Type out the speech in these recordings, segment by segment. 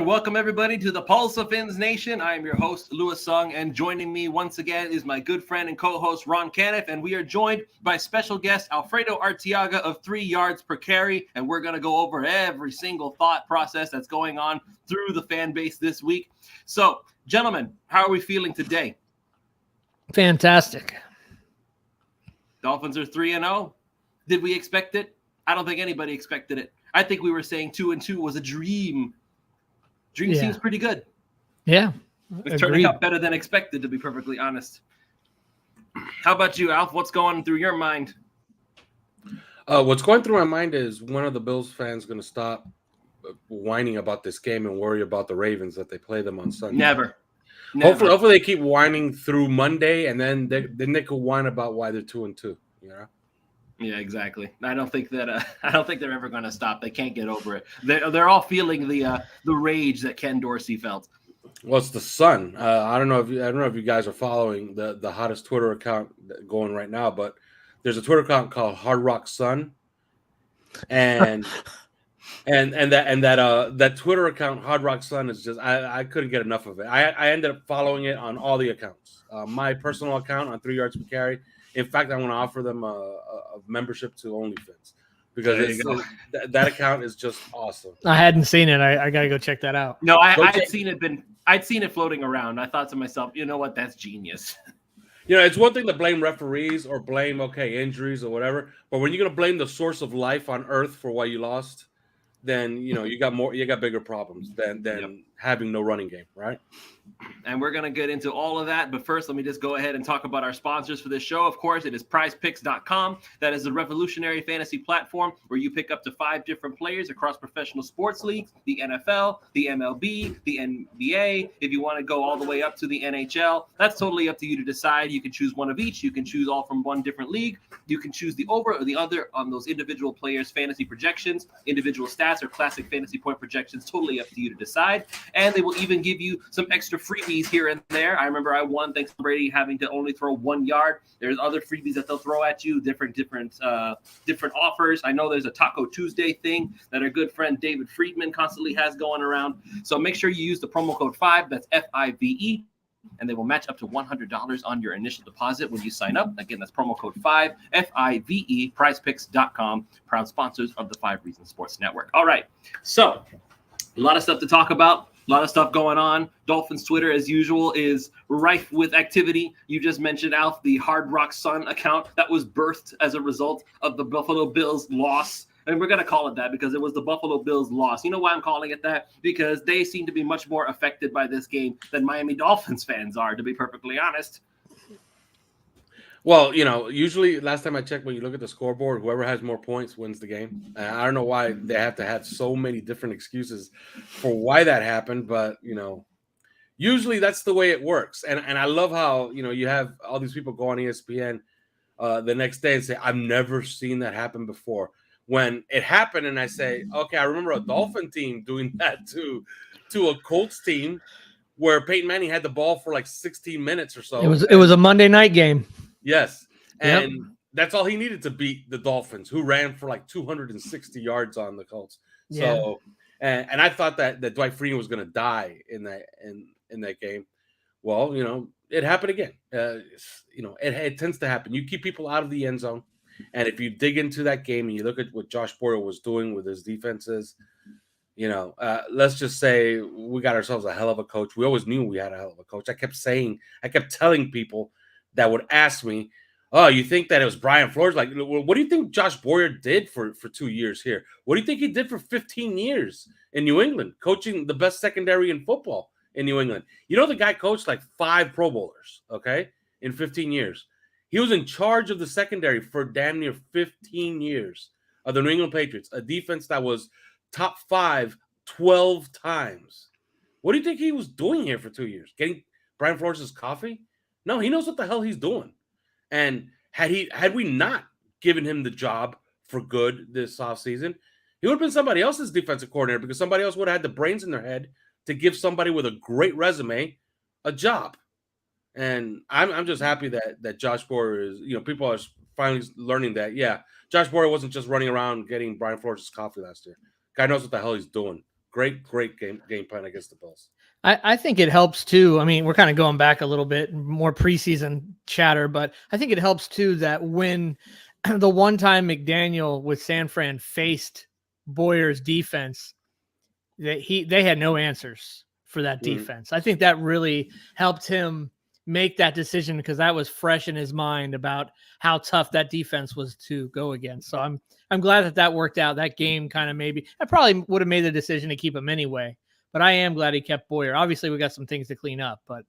And welcome everybody to the Pulse of Fins Nation. I am your host, Louis Sung, and joining me once again is my good friend and co-host, Ron Caniff, and we are joined by special guest, Alfredo Arteaga of 3 yards per carry, and we're going to go over every single thought process that's going on through the fan base this week. So, gentlemen, how are we feeling today? Fantastic. Dolphins are 3-0. Did we expect it? I don't think anybody expected it. I think we were saying 2-2 was a dream. Dream seems pretty good. Yeah. It's turning out better than expected, to be perfectly honest. How about you, Alf? What's going through your mind? What's going through my mind is one of the Bills fans going to stop whining about this game and worry about the Ravens that they play them on Sunday. Never. Hopefully they keep whining through Monday, and then they could whine about why they're 2-2. You know? Yeah, exactly. I don't think they're ever going to stop. They can't get over it. They're all feeling the rage that Ken Dorsey felt. Well, it's the Sun. I don't know if you guys are following the hottest Twitter account going right now, but there's a Twitter account called Hard Rock Sun, and that Twitter account Hard Rock Sun is just I couldn't get enough of it. I ended up following it on all the accounts. My personal account on 3 yards per carry. In fact, I want to offer them a membership to OnlyFans because that account is just awesome. I hadn't seen it. I got to go check that out. No, I'd seen it floating around. I thought to myself, you know what? That's genius. You know, it's one thing to blame referees or blame injuries or whatever, but when you're gonna blame the source of life on Earth for why you lost, then you got bigger problems than having no running game, right? And we're going to get into all of that. But first, let me just go ahead and talk about our sponsors for this show. Of course, it is prizepicks.com. That is a revolutionary fantasy platform where you pick up to 5 different players across professional sports leagues, the NFL, the MLB, the NBA. If you want to go all the way up to the NHL, that's totally up to you to decide. You can choose one of each. You can choose all from one different league. You can choose the over or the under on those individual players' fantasy projections, individual stats, or classic fantasy point projections. Totally up to you to decide. And they will even give you some extra freebies here and there. I remember I won thanks to Brady having to only throw 1 yard. There's other freebies that they'll throw at you, different offers. I know there's a Taco Tuesday thing that our good friend David Friedman constantly has going around. So make sure you use the promo code 5, that's FIVE, and they will match up to $100 on your initial deposit when you sign up. Again, that's promo code 5, FIVE, prizepicks.com, proud sponsors of the 5 Reasons Sports Network. All right, so a lot of stuff to talk about. A lot of stuff going on. Dolphins Twitter, as usual, is rife with activity. You just mentioned, Alf, the Hard Rock Sun account that was birthed as a result of the Buffalo Bills loss. And we're going to call it that because it was the Buffalo Bills loss. You know why I'm calling it that? Because they seem to be much more affected by this game than Miami Dolphins fans are, to be perfectly honest. Well, usually last time I checked, when you look at the scoreboard, whoever has more points wins the game. I don't know why they have to have so many different excuses for why that happened, but, usually that's the way it works. And I love how, you have all these people go on ESPN the next day and say, I've never seen that happen before. When it happened and I say, okay, I remember a Dolphin team doing that to a Colts team where Peyton Manning had the ball for like 16 minutes or so. It was a Monday night game. Yes. And that's all he needed to beat the Dolphins, who ran for like 260 yards on the Colts. Yeah. So, and I thought that Dwight Freeney was going to die in that game. Well, it happened again. It tends to happen. You keep people out of the end zone. And if you dig into that game and you look at what Josh Burrow was doing with his defenses, let's just say we got ourselves a hell of a coach. We always knew we had a hell of a coach. I kept telling people that would ask me, oh, you think that it was Brian Flores? Like, well, what do you think Josh Boyer did for 2 years here? What do you think he did for 15 years in New England, coaching the best secondary in football in New England? The guy coached like 5 Pro Bowlers, okay, in 15 years. He was in charge of the secondary for damn near 15 years of the New England Patriots, a defense that was top 5 12 times. What do you think he was doing here for 2 years? Getting Brian Flores' coffee? No, he knows what the hell he's doing. And had we not given him the job for good this offseason, he would have been somebody else's defensive coordinator because somebody else would have had the brains in their head to give somebody with a great resume a job. And I'm just happy that Josh Boyer is, people are finally learning that, Josh Boyer wasn't just running around getting Brian Flores' coffee last year. Guy knows what the hell he's doing Great game plan against the Bills. I think it helps too. I mean, we're kind of going back a little bit more preseason chatter, but I think it helps too that when the one time McDaniel with San Fran faced Boyer's defense, that they had no answers for that defense. I think that really helped him make that decision because that was fresh in his mind about how tough that defense was to go against. So I'm glad that worked out. That game kind of I probably would have made the decision to keep him anyway, but I am glad he kept Boyer. Obviously we got some things to clean up, but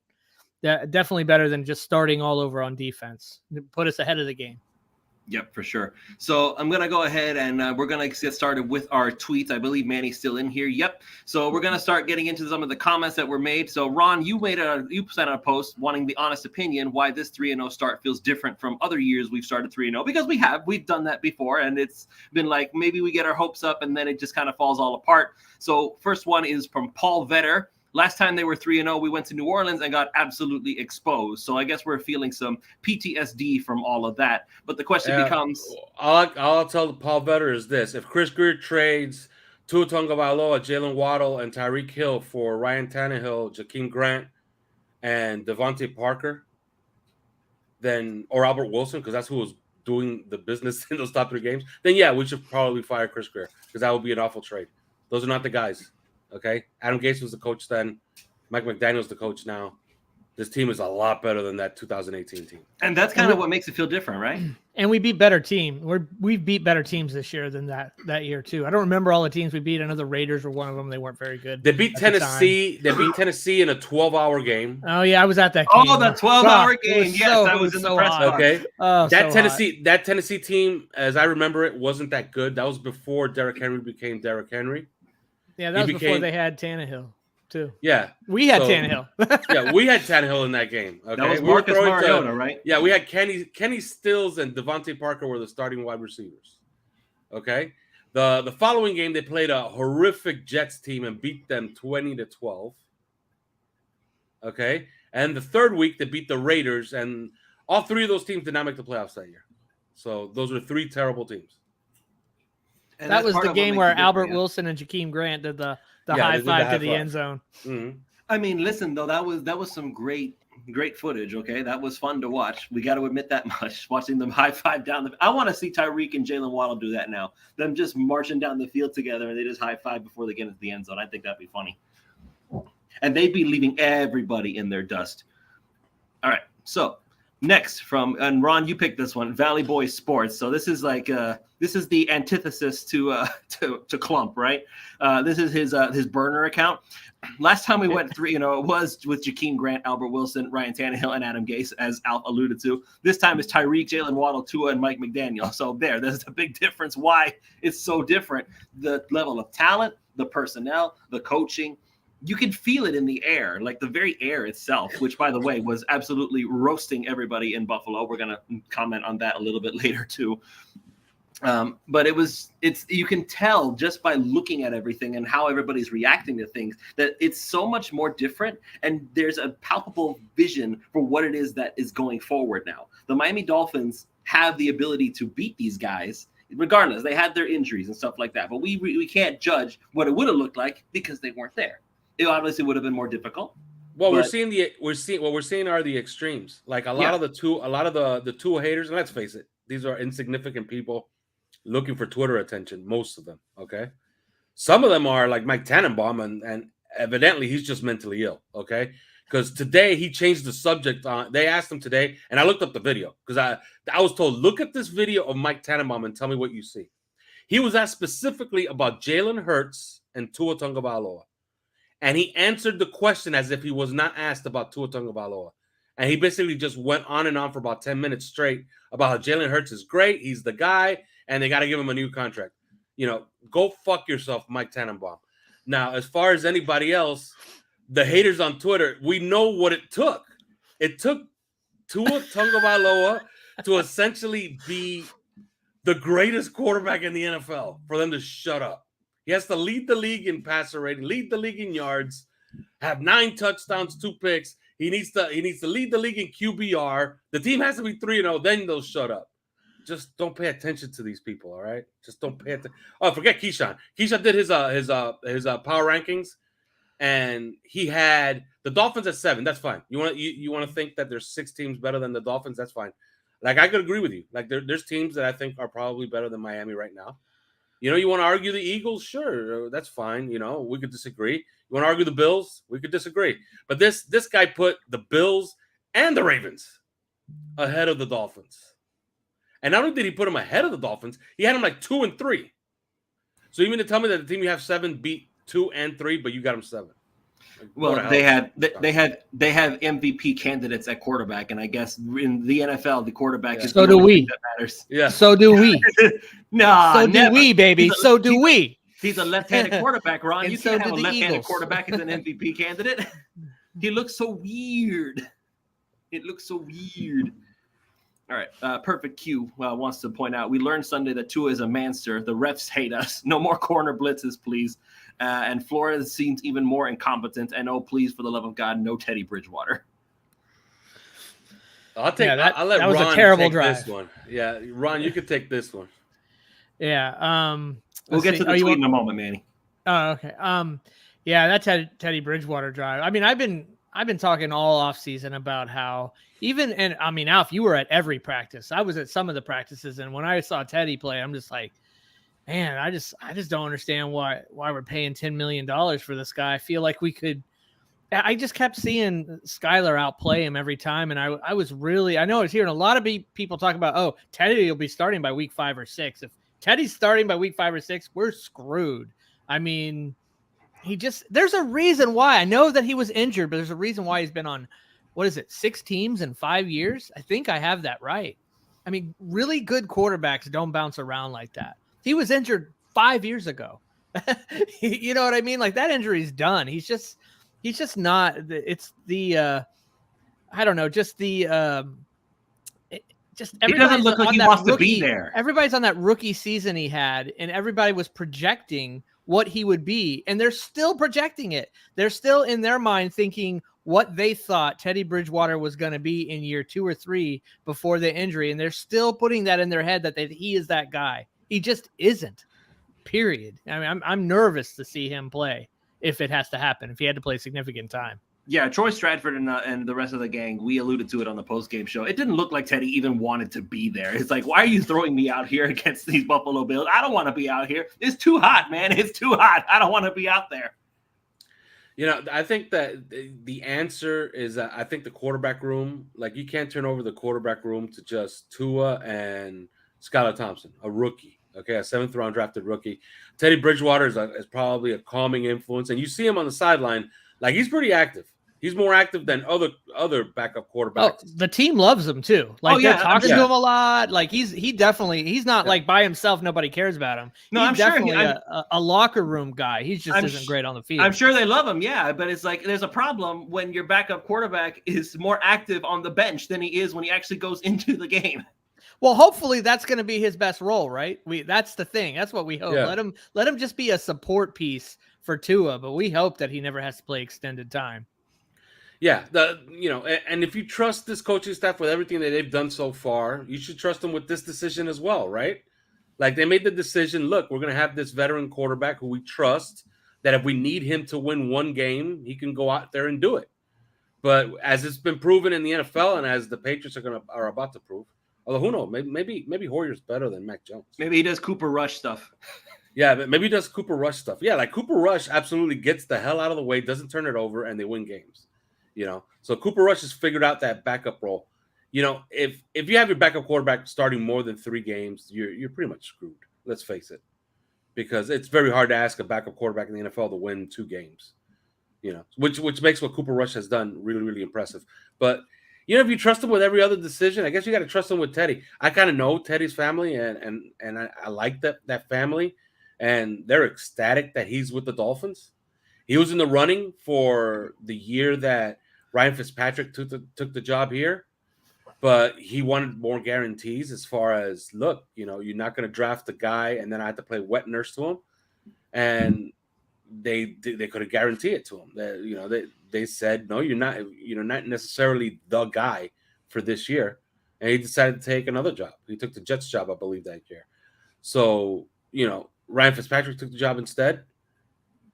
definitely better than just starting all over on defense. It put us ahead of the game. Yep, for sure. So I'm going to go ahead and we're going to get started with our tweets. I believe Manny's still in here. Yep. So we're going to start getting into some of the comments that were made. So Ron, you sent out a post wanting the honest opinion why this 3-0 start feels different from other years we've started 3-0, because we've done that before, and it's been like maybe we get our hopes up and then it just kind of falls all apart. So first one is from Paul Vetter. Last time they were 3-0, we went to New Orleans and got absolutely exposed. So I guess we're feeling some PTSD from all of that. But the question becomes... All I'll tell Paul Vetter is this. If Chris Greer trades Tua Tagovailoa, Jalen Waddle, and Tyreek Hill for Ryan Tannehill, Jakeem Grant, and Devontae Parker, or Albert Wilson, because that's who was doing the business in those top 3 games, then yeah, we should probably fire Chris Greer, because that would be an awful trade. Those are not the guys. Okay, Adam Gase was the coach then. Mike McDaniel's the coach now. This team is a lot better than that 2018 team. And that's kind of what makes it feel different, right? And we beat better team. We've beat better teams this year than that year too. I don't remember all the teams we beat. I know the Raiders were one of them. They weren't very good. They beat Tennessee. They beat Tennessee in a 12-hour game. Oh yeah, I was at that game. Oh, the 12-hour game. Yes, that was in the press box. Okay. That Tennessee team, as I remember it, wasn't that good. That was before Derrick Henry became Derrick Henry. Yeah, that was before they had Tannehill, too. Yeah. We had Tannehill. Yeah, we had Tannehill in that game. Okay? That was Marcus Mariota, right? Yeah, we had Kenny Stills and Devontae Parker were the starting wide receivers. Okay? The following game, they played a horrific Jets team and beat them 20-12. Okay? And the third week, they beat the Raiders, and all 3 of those teams did not make the playoffs that year. So those were 3 terrible teams. And that was the game where Albert Wilson and Jakeem Grant did the high five to the end zone. Mm-hmm. I mean, listen, though, that was some great footage, okay? That was fun to watch. We got to admit that much, watching them high five down I want to see Tyreek and Jalen Waddle do that now. Them just marching down the field together, and they just high five before they get into the end zone. I think that'd be funny. And they'd be leaving everybody in their dust. All right, so next and Ron, you picked this one, Valley Boy Sports. So this is like this is the antithesis to Clump, right? This is his burner account. Last time we went 3-0, it was with Jakeem Grant, Albert Wilson, Ryan Tannehill, and Adam Gase, as Alf alluded to. This time it's Tyreek, Jalen Waddle, Tua, and Mike McDaniel. So there's a big difference why it's so different. The level of talent, the personnel, the coaching. You could feel it in the air, like the very air itself, which, by the way, was absolutely roasting everybody in Buffalo. We're going to comment on that a little bit later, too. But you can tell just by looking at everything and how everybody's reacting to things that it's so much more different. And there's a palpable vision for what it is that is going forward now. The Miami Dolphins have the ability to beat these guys. Regardless, they had their injuries and stuff like that. But we can't judge what it would have looked like because they weren't there. It obviously would have been more difficult. Well, we're seeing are the extremes. Like a lot of the two haters, and let's face it, these are insignificant people looking for Twitter attention. Most of them, okay. Some of them are like Mike Tannenbaum, and evidently he's just mentally ill, okay. Because today he changed the subject. They asked him today, and I looked up the video because I was told, look at this video of Mike Tannenbaum and tell me what you see. He was asked specifically about Jalen Hurts and Tua Tagovailoa. And he answered the question as if he was not asked about Tua Tagovailoa. And he basically just went on and on for about 10 minutes straight about how Jalen Hurts is great. He's the guy, and they got to give him a new contract. Go fuck yourself, Mike Tannenbaum. Now, as far as anybody else, the haters on Twitter, we know what it took. It took Tua Tagovailoa to essentially be the greatest quarterback in the NFL for them to shut up. He has to lead the league in passer rating, lead the league in yards, have 9 touchdowns, 2 picks. He needs to lead the league in QBR. The team has to be 3-0, then they'll shut up. just don't pay attention to these people. All right, just don't pay attention. Oh, forget Keyshawn. Keyshawn did his power rankings, and he had the Dolphins at 7. That's fine. You want to think that there's 6 teams better than the Dolphins? That's fine. Like, I could agree with you. Like, there's teams that I think are probably better than Miami right now. You want to argue the Eagles? Sure, that's fine. We could disagree. You want to argue the Bills? We could disagree. But this guy put the Bills and the Ravens ahead of the Dolphins. And not only did he put them ahead of the Dolphins, he had them like 2 and 3. So you mean to tell me that the team you have 7 beat 2 and 3, but you got them 7? Well, they have MVP candidates at quarterback, and I guess in the NFL, the quarterback is so do we. That matters. Yeah. So do we. No, so do we, baby. So do we. He's a left-handed quarterback, Ron. And You so can't have a did the left-handed Eagles. quarterback as an MVP candidate. He looks so weird. It looks so weird. All right, Perfect Q wants to point out, we learned Sunday that Tua is a manster. The refs hate us. No more corner blitzes, please. And Flores seems even more incompetent. And please, for the love of God, no Teddy Bridgewater. I'll take that. I'll let That was Ron a terrible take drive. this one. Yeah, Ron, you could take this one. Yeah. We'll get to the tweet in a moment, Manny. Oh, okay. Yeah, that's Teddy Bridgewater drive. I mean, I've been talking all off season about how Alf, you were at every practice. I was at some of the practices, and when I saw Teddy play, I'm just like, man, I just don't understand why we're paying $10 million for this guy. I feel like we could. I just kept seeing Skylar outplay him every time, and I was hearing a lot of people talk about, oh, Teddy will be starting by week 5 or 6. If Teddy's starting by week 5 or 6, we're screwed. I mean, there's a reason why. I know that he was injured, but there's a reason why he's been on, 6 teams in 5 years? I think I have that right. I mean, really good quarterbacks don't bounce around like that. He was injured 5 years ago. You know what I mean? Like, that injury's done. He's just not. It's the I don't know. Just the just He doesn't look like he wants to be there. Everybody's on that rookie season he had, and everybody was projecting what he would be, and they're still projecting it. They're still in their mind thinking what they thought Teddy Bridgewater was going to be in year 2 or 3 before the injury, and they're still putting that in their head that he is that guy. He just isn't. Period. I mean, I'm nervous to see him play if it has to happen. If he had to play significant time. Yeah, Troy Stratford and the rest of the gang, we alluded to it on the post-game show. It didn't look like Teddy even wanted to be there. It's like, why are you throwing me out here against these Buffalo Bills? I don't want to be out here. It's too hot, man. It's too hot. I don't want to be out there. I think that the answer is I think the quarterback room, like, you can't turn over the quarterback room to just Tua and Skylar Thompson, a rookie. Okay, a 7th round drafted rookie. Teddy Bridgewater is probably a calming influence, and you see him on the sideline, like, he's pretty active. He's more active than other backup quarterbacks. Oh, the team loves him too. Like, they're talking to him a lot. Like, he's not like by himself. Nobody cares about him. No, he's definitely a locker room guy. He's just isn't great on the field. I'm sure they love him. Yeah, but it's like there's a problem when your backup quarterback is more active on the bench than he is when he actually goes into the game. Well, hopefully that's going to be his best role, right? That's the thing. That's what we hope. Yeah. Let him just be a support piece for Tua, but we hope that he never has to play extended time. Yeah, and if you trust this coaching staff with everything that they've done so far, you should trust them with this decision as well, right? Like, they made the decision, look, we're going to have this veteran quarterback who we trust, that if we need him to win one game, he can go out there and do it. But as it's been proven in the NFL, and as the Patriots are about to prove, although who knows, maybe Hoyer's better than Mac Jones. Maybe he does Cooper Rush stuff. Yeah, but maybe he does Cooper Rush stuff. Yeah, like, Cooper Rush absolutely gets the hell out of the way, doesn't turn it over, and they win games. So Cooper Rush has figured out that backup role. If you have your backup quarterback starting more than 3 games, you're pretty much screwed. Let's face it, because it's very hard to ask a backup quarterback in the NFL to win 2 games. Which makes what Cooper Rush has done really, really impressive. But if you trust him with every other decision, I guess you got to trust him with Teddy. I kind of know Teddy's family, and I like that family, and they're ecstatic that he's with the Dolphins. He was in the running for the year that Ryan Fitzpatrick took the job here, but he wanted more guarantees as far as, look, you're not going to draft the guy and then I have to play wet nurse to him. And they couldn't guarantee it to him. They said, no, you're not necessarily the guy for this year. and he decided to take another job. He took the Jets job, I believe, that year. So, Ryan Fitzpatrick took the job instead.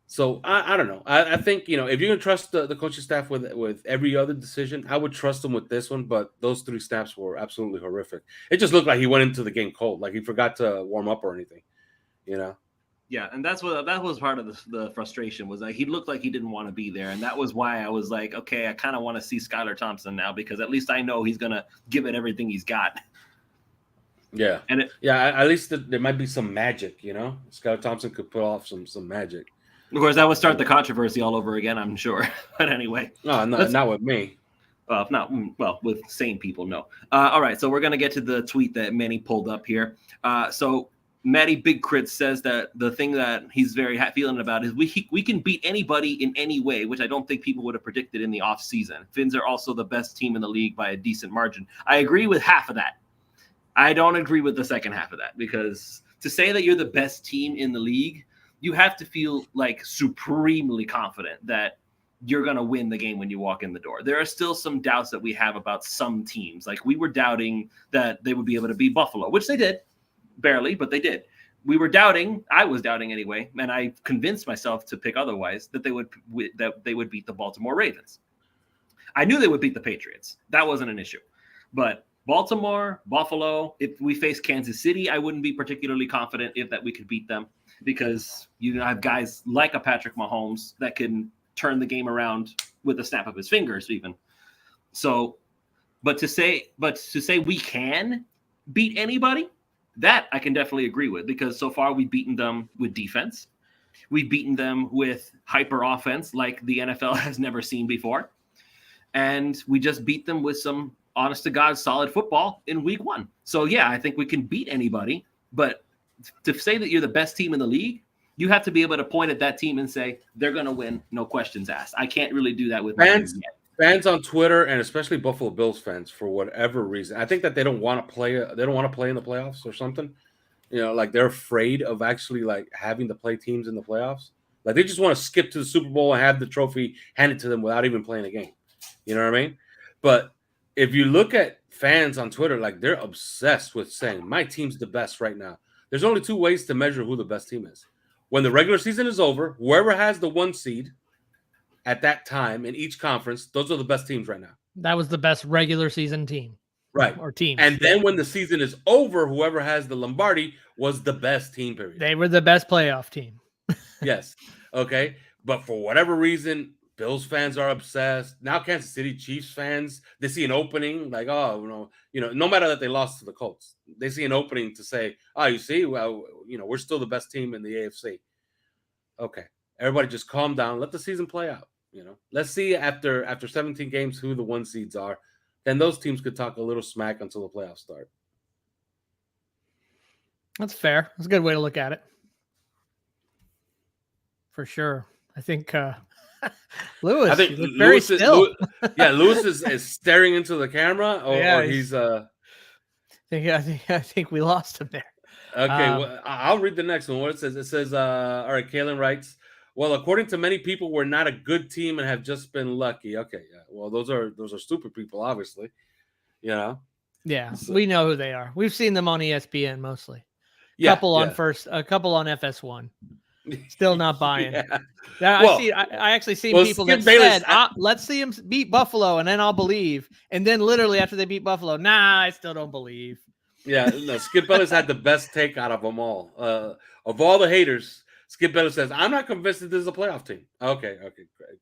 So I don't know. I think, if you're going to trust the coaching staff with every other decision, I would trust them with this one. But those 3 snaps were absolutely horrific. It just looked like he went into the game cold, like he forgot to warm up or anything, Yeah, and that was part of the frustration, was like he looked like he didn't want to be there, and that was why I was like, okay, I kind of want to see Skylar Thompson now, because at least I know he's gonna give it everything he's got. Yeah, and at least there might be some magic, Skylar Thompson could put off some magic. Of course, that would start the controversy all over again, I'm sure. But anyway, no, not with me. With sane people, no. All right, so we're gonna get to the tweet that Manny pulled up here. So Matty Big Crit says that the thing that he's very feeling about is we can beat anybody in any way, which I don't think people would have predicted in the offseason. Finns are also the best team in the league by a decent margin. I agree with half of that. I don't agree with the second half of that, because to say that you're the best team in the league, you have to feel like supremely confident that you're going to win the game when you walk in the door. There are still some doubts that we have about some teams. Like, we were doubting that they would be able to beat Buffalo, which they did. Barely, but they did. I was doubting anyway, and I convinced myself to pick otherwise, that they would beat the Baltimore Ravens. I knew they would beat the Patriots. That wasn't an issue. But Baltimore, Buffalo, if we face Kansas City, I wouldn't be particularly confident that we could beat them, because I have guys like a Patrick Mahomes that can turn the game around with a snap of his fingers even. So, but to say we can beat anybody, that I can definitely agree with, because so far we've beaten them with defense. We've beaten them with hyper offense like the NFL has never seen before. And we just beat them with some honest to God solid football in week 1. So yeah, I think we can beat anybody, but to say that you're the best team in the league, you have to be able to point at that team and say they're going to win, no questions asked. I can't really do that with fans on Twitter, and especially Buffalo Bills fans, for whatever reason. I think that they don't want to play in the playoffs or something. Like they're afraid of actually like having to play teams in the playoffs. Like they just want to skip to the Super Bowl and have the trophy handed to them without even playing a game. You know what I mean? But if you look at fans on Twitter, like they're obsessed with saying my team's the best right now. There's only 2 ways to measure who the best team is. When the regular season is over, whoever has the 1 seed at that time in each conference, those are the best teams right now. That was the best regular season team. Right. Or team. And then when the season is over, whoever has the Lombardi was the best team, period. They were the best playoff team. Yes. Okay. But for whatever reason, Bills fans are obsessed. Now Kansas City Chiefs fans, they see an opening like, no matter that they lost to the Colts, they see an opening to say, you see, well, we're still the best team in the AFC. Okay. Everybody just calm down. Let the season play out. Let's see after 17 games who the 1 seeds are. Then those teams could talk a little smack until the playoffs start. That's fair. That's a good way to look at it. For sure. I think Lewis. Very still. Lewis is staring into the camera, or he's. I think we lost him there. Okay, well, I'll read the next one. What it says, all right, Kalen writes, well, according to many people, we're not a good team and have just been lucky. Okay, yeah. Well, those are stupid people, obviously. Yeah, so, we know who they are. We've seen them on ESPN mostly. A couple on FS1. Still not buying. I actually seen people that said, let's see him beat Buffalo and then I'll believe. And then literally after they beat Buffalo, I still don't believe. Yeah, no, Skip Bayless had the best take out of them all. Of all the haters, Skip Bayless says, I'm not convinced that this is a playoff team. Okay,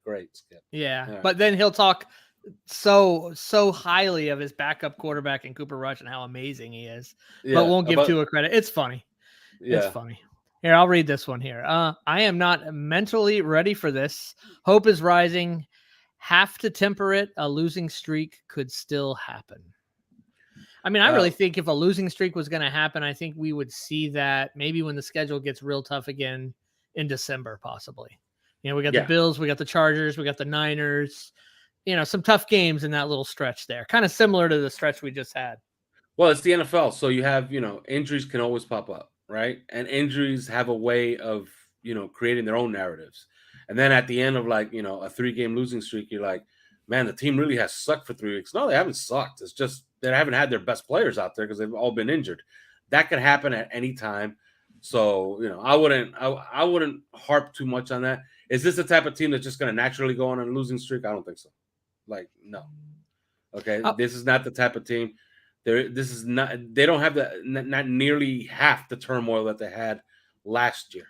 great, Skip. Yeah, but then he'll talk so highly of his backup quarterback in Cooper Rush and how amazing he is, but won't give Tua credit. It's funny. Yeah. It's funny. Here, I'll read this one here. I am not mentally ready for this. Hope is rising. Have to temper it. A losing streak could still happen. I mean, I really think if a losing streak was going to happen, I think we would see that maybe when the schedule gets real tough again in December, possibly. We got the Bills, we got the Chargers, we got the Niners, some tough games in that little stretch there. Kind of similar to the stretch we just had. Well, it's the NFL. So you have, injuries can always pop up, right? And injuries have a way of, creating their own narratives. And then at the end of a 3-game losing streak, you're like, man, the team really has sucked for 3 weeks. No, they haven't sucked. It's just they haven't had their best players out there because they've all been injured. That could happen at any time. So, I wouldn't harp too much on that. Is this the type of team that's just going to naturally go on a losing streak? I don't think so. Like, no. Okay, this is not the type of team. They don't have not nearly half the turmoil that they had last year.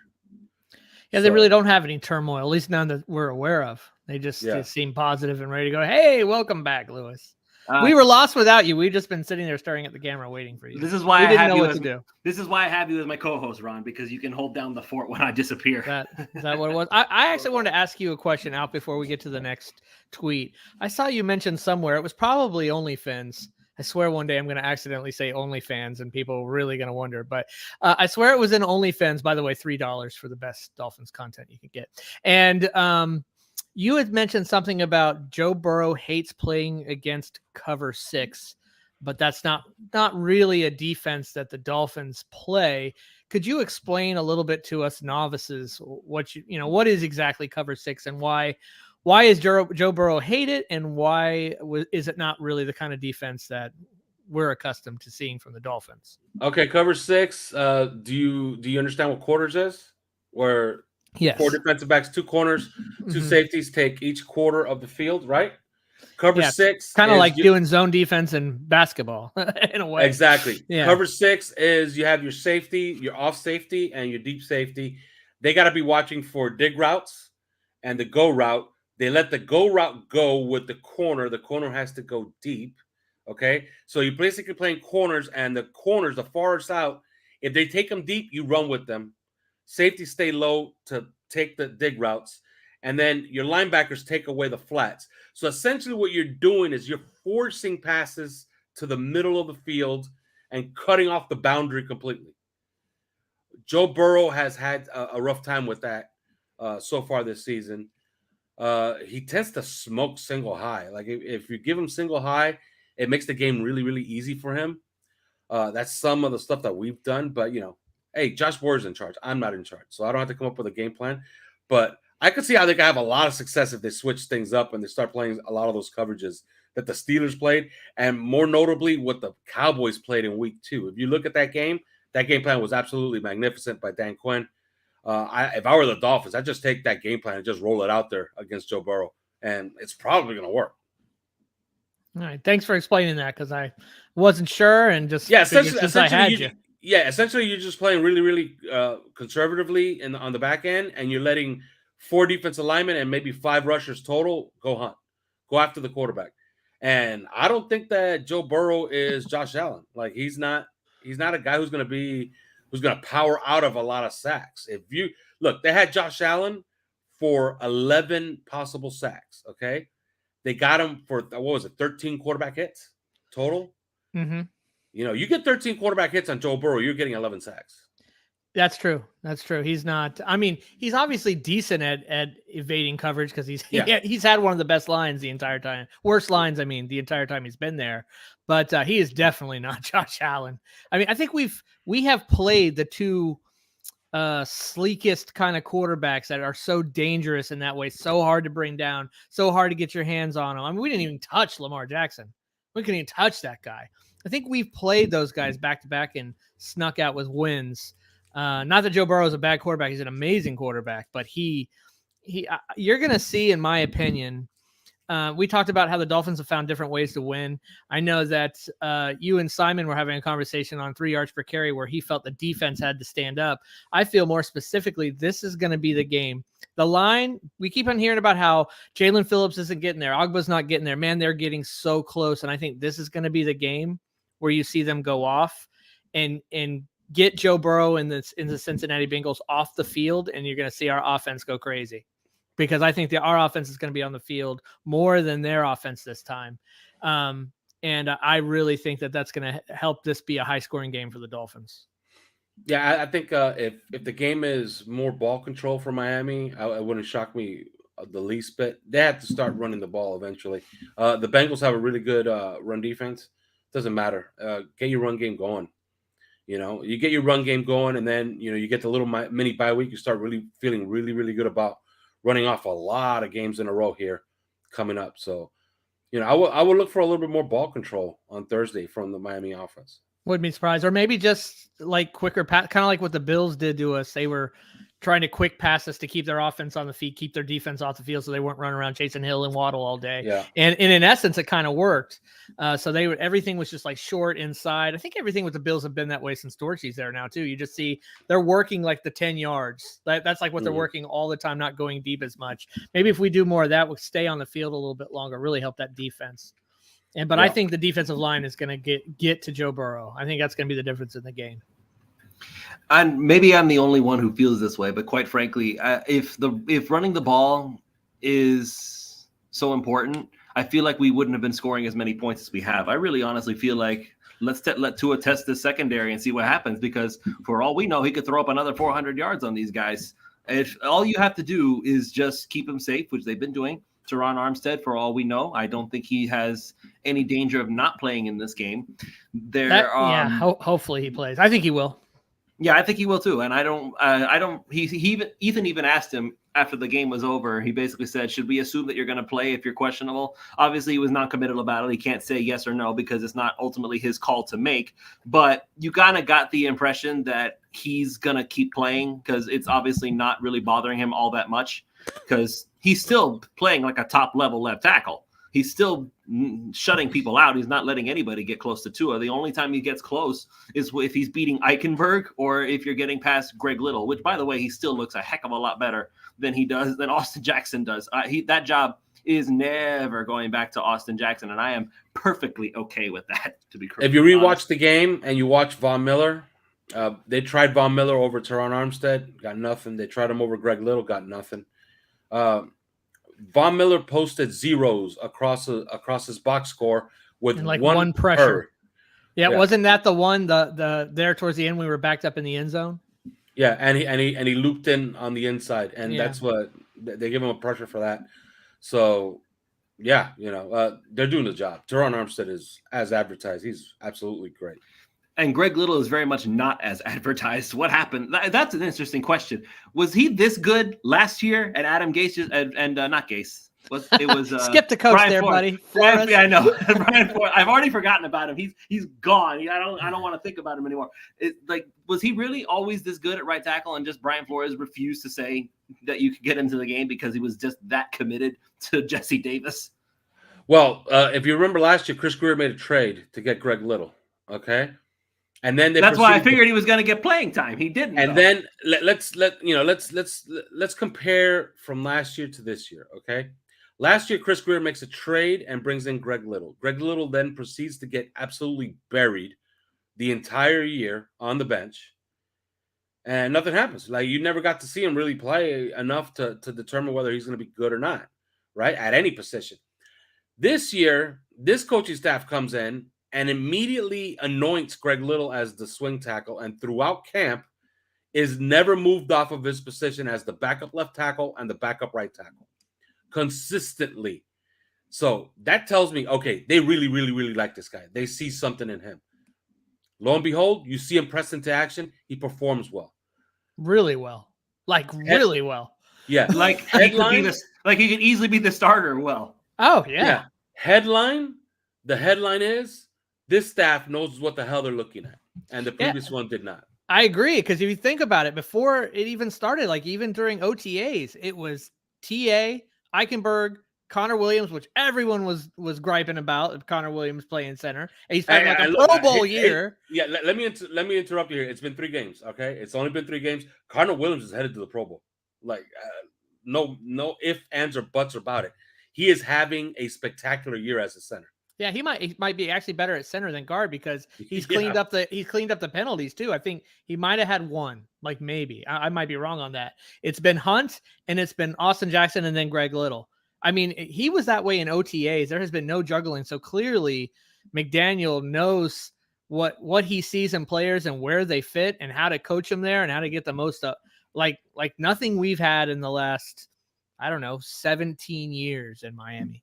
Yeah, they really don't have any turmoil, at least none that we're aware of. They just seem positive and ready to go. Hey, welcome back, Lewis. We were lost without you. We've just been sitting there staring at the camera waiting for you. This is why I didn't know what to do. This is why I have you as my co-host, Ron, because you can hold down the fort when I disappear. Is that what it was? I actually wanted to ask you a question out before we get to the next tweet. I saw you mention somewhere, it was probably OnlyFans. I swear one day I'm going to accidentally say OnlyFans and people are really going to wonder. But I swear it was in OnlyFans, by the way, $3 for the best Dolphins content you can get. And you had mentioned something about Joe Burrow hates playing against cover 6, but that's not really a defense that the Dolphins play. Could you explain a little bit to us novices what what is exactly cover 6 and why is Joe Burrow hate it, and why is it not really the kind of defense that we're accustomed to seeing from the Dolphins? Okay, cover 6. Do you understand what quarters is? Where 4 defensive backs, 2 corners, 2 safeties take each quarter of the field, right? Cover 6, kind of like doing zone defense in basketball in a way. Exactly. Yeah. Cover 6 is you have your safety, your off safety, and your deep safety. They got to be watching for dig routes and the go route. They let the go route go with the corner. The corner has to go deep. Okay. So you're basically playing corners, and the corners, the farthest out, if they take them deep, you run with them. Safety stay low to take the dig routes. And then your linebackers take away the flats. So essentially what you're doing is you're forcing passes to the middle of the field and cutting off the boundary completely. Joe Burrow has had a rough time with that so far this season. He tends to smoke single high. Like if you give him single high, it makes the game really, really easy for him. That's some of the stuff that we've done. But, hey, Josh Boyer's in charge. I'm not in charge. So I don't have to come up with a game plan. But I could see how they could have a lot of success if they switch things up and they start playing a lot of those coverages that the Steelers played, and more notably what the Cowboys played in week 2. If you look at that game plan was absolutely magnificent by Dan Quinn. If I were the Dolphins, I'd just take that game plan and just roll it out there against Joe Burrow, and it's probably going to work. All right. Thanks for explaining that, because I wasn't sure and just essentially you're just playing really, really conservatively on the back end, and you're letting 4 defensive linemen and maybe 5 rushers total go after the quarterback. And I don't think that Joe Burrow is Josh Allen. Like he's not a guy who's going to power out of a lot of sacks. If you look, they had Josh Allen for 11 possible sacks. Okay. They got him for 13 quarterback hits total. Mm-hmm. You get 13 quarterback hits on Joe Burrow, you're getting 11 sacks. That's true. He's not. I mean, he's obviously decent at evading coverage because he's had one of the best lines the entire time. Worst lines, the entire time he's been there. But he is definitely not Josh Allen. I mean, I think we have played the 2 sleekest kind of quarterbacks that are so dangerous in that way, so hard to bring down, so hard to get your hands on them. I mean, we didn't even touch Lamar Jackson. We couldn't even touch that guy. I think we've played those guys back to back and snuck out with wins. Not that Joe Burrow is a bad quarterback; he's an amazing quarterback. But you're going to see, in my opinion, we talked about how the Dolphins have found different ways to win. I know that you and Simon were having a conversation on 3 yards per carry where he felt the defense had to stand up. I feel more specifically, this is going to be the game. The line, we keep on hearing about how Jalen Phillips isn't getting there. Ogba's not getting there. Man, they're getting so close. And I think this is going to be the game where you see them go off and get Joe Burrow in the Cincinnati Bengals off the field, and you're going to see our offense go crazy. Because I think our offense is going to be on the field more than their offense this time. And I really think that that's going to help this be a high-scoring game for the Dolphins. Yeah, I think if the game is more ball control for Miami, it wouldn't shock me the least bit. They have to start running the ball eventually. The Bengals have a really good run defense. Doesn't matter. Get your run game going. You get your run game going, and then you get the little mini bye week. You start really feeling really, really good about running off a lot of games in a row here coming up. So I would look for a little bit more ball control on Thursday from the Miami offense. Wouldn't be surprised, or maybe just like quicker pass, kind of like what the Bills did to us. They were trying to quick pass us to keep their offense on the feet, keep their defense off the field, so they weren't running around chasing Hill and Waddle all day. Yeah, and in essence, it kind of worked. So everything was just like short inside. I think everything with the Bills have been that way since Dorsey's there now too. You just see they're working like the 10 yards. That's like what they're working all the time, not going deep as much. Maybe if we do more of that, we'll stay on the field a little bit longer, really help that defense. But I think the defensive line is going to get to Joe Burrow. I think that's going to be the difference in the game. And maybe I'm the only one who feels this way, but quite frankly, if running the ball is so important, I feel like we wouldn't have been scoring as many points as we have. I really honestly feel like let Tua test the secondary and see what happens, because for all we know, he could throw up another 400 yards on these guys. If all you have to do is just keep him safe, which they've been doing. Teron Armstead, for all we know, I don't think he has any danger of not playing in this game. Hopefully he plays. I think he will. Yeah, I think he will too. And Ethan even asked him after the game was over. He basically said, should we assume that you're going to play if you're questionable? Obviously, he was non-committal about it. He can't say yes or no because it's not ultimately his call to make. But you kind of got the impression that he's going to keep playing because it's obviously not really bothering him all that much, because he's still playing like a top-level left tackle. He's still shutting people out. He's not letting anybody get close to Tua. The only time he gets close is if he's beating Eichenberg or if you're getting past Greg Little, which, by the way, he still looks a heck of a lot better than Austin Jackson does. That job is never going back to Austin Jackson, and I am perfectly okay with that, to be if you rewatch the game and you watch Von Miller, they tried Von Miller over Teron Armstead, got nothing. They tried him over Greg Little, got nothing. Von Miller posted zeros across his box score with like one pressure. Yeah, wasn't that the one the there towards the end we were backed up in the end zone? Yeah, and he looped in on the inside, and that's what they give him a pressure for that. So, yeah, they're doing the job. Teron Armstead is as advertised. He's absolutely great. And Greg Little is very much not as advertised. What happened? That's an interesting question. Was he this good last year at Adam Gase and not Gase? It was skip the coach Brian there, Flores. buddy. I know. Brian Flores. I've already forgotten about him. He's gone. I don't want to think about him anymore. Was he really always this good at right tackle, and just Brian Flores refused to say that you could get into the game because he was just that committed to Jesse Davis? Well, if you remember last year, Chris Greer made a trade to get Greg Little. Okay. And then that's why I figured he was going to get playing time. He didn't. And then let's compare from last year to this year. Okay. Last year, Chris Greer makes a trade and brings in Greg Little. Greg Little then proceeds to get absolutely buried the entire year on the bench, and nothing happens. Like, you never got to see him really play enough to determine whether he's going to be good or not, right? At any position. This year, this coaching staff comes in and immediately anoints Greg Little as the swing tackle, and throughout camp is never moved off of his position as the backup left tackle and the backup right tackle consistently. So that tells me, okay, they really, really, really like this guy. They see something in him. Lo and behold, you see him press into action. He performs well. Really well. Really well. Yeah. Like headline, he could easily be the starter well. Oh, yeah. The headline is, this staff knows what the hell they're looking at, and the previous one did not. I agree, because if you think about it, before it even started, like even during OTAs, it was TA, Eichenberg, Connor Williams, which everyone was griping about Connor Williams playing center. And he's having a Pro Bowl year. Let me interrupt you here. It's been 3 games, okay? It's only been 3 games. Connor Williams is headed to the Pro Bowl. No ifs, ands, or buts about it. He is having a spectacular year as a center. Yeah, he might be actually better at center than guard, because he's cleaned up the penalties too. I think he might have had one, maybe. I might be wrong on that. It's been Hunt, and it's been Austin Jackson, and then Greg Little. I mean, he was that way in OTAs. There has been no juggling. So clearly McDaniel knows what he sees in players and where they fit and how to coach them there and how to get the most up. Like nothing we've had in the last, 17 years in Miami.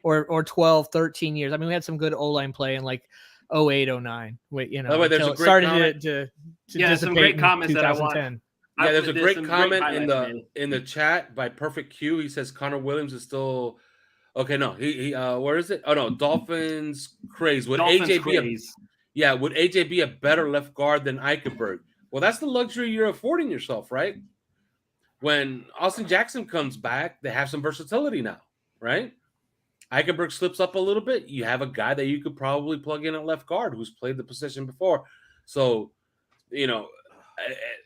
or 12, 13 years. I mean, we had some good O-line play in 08, 09. Wait, By the way, there's a great started comment. to some great comments that I want. Yeah, there's a great comment in the chat by Perfect Q. He says Connor Williams is still Okay, no, he where is it? Oh no, Dolphins craze. Would Dolphins AJ be craze. would AJ be a better left guard than Eichenberg? Well, that's the luxury you're affording yourself, right? When Austin Jackson comes back, they have some versatility now, right? Eichenberg slips up a little bit. You have a guy that you could probably plug in at left guard who's played the position before. So, you know,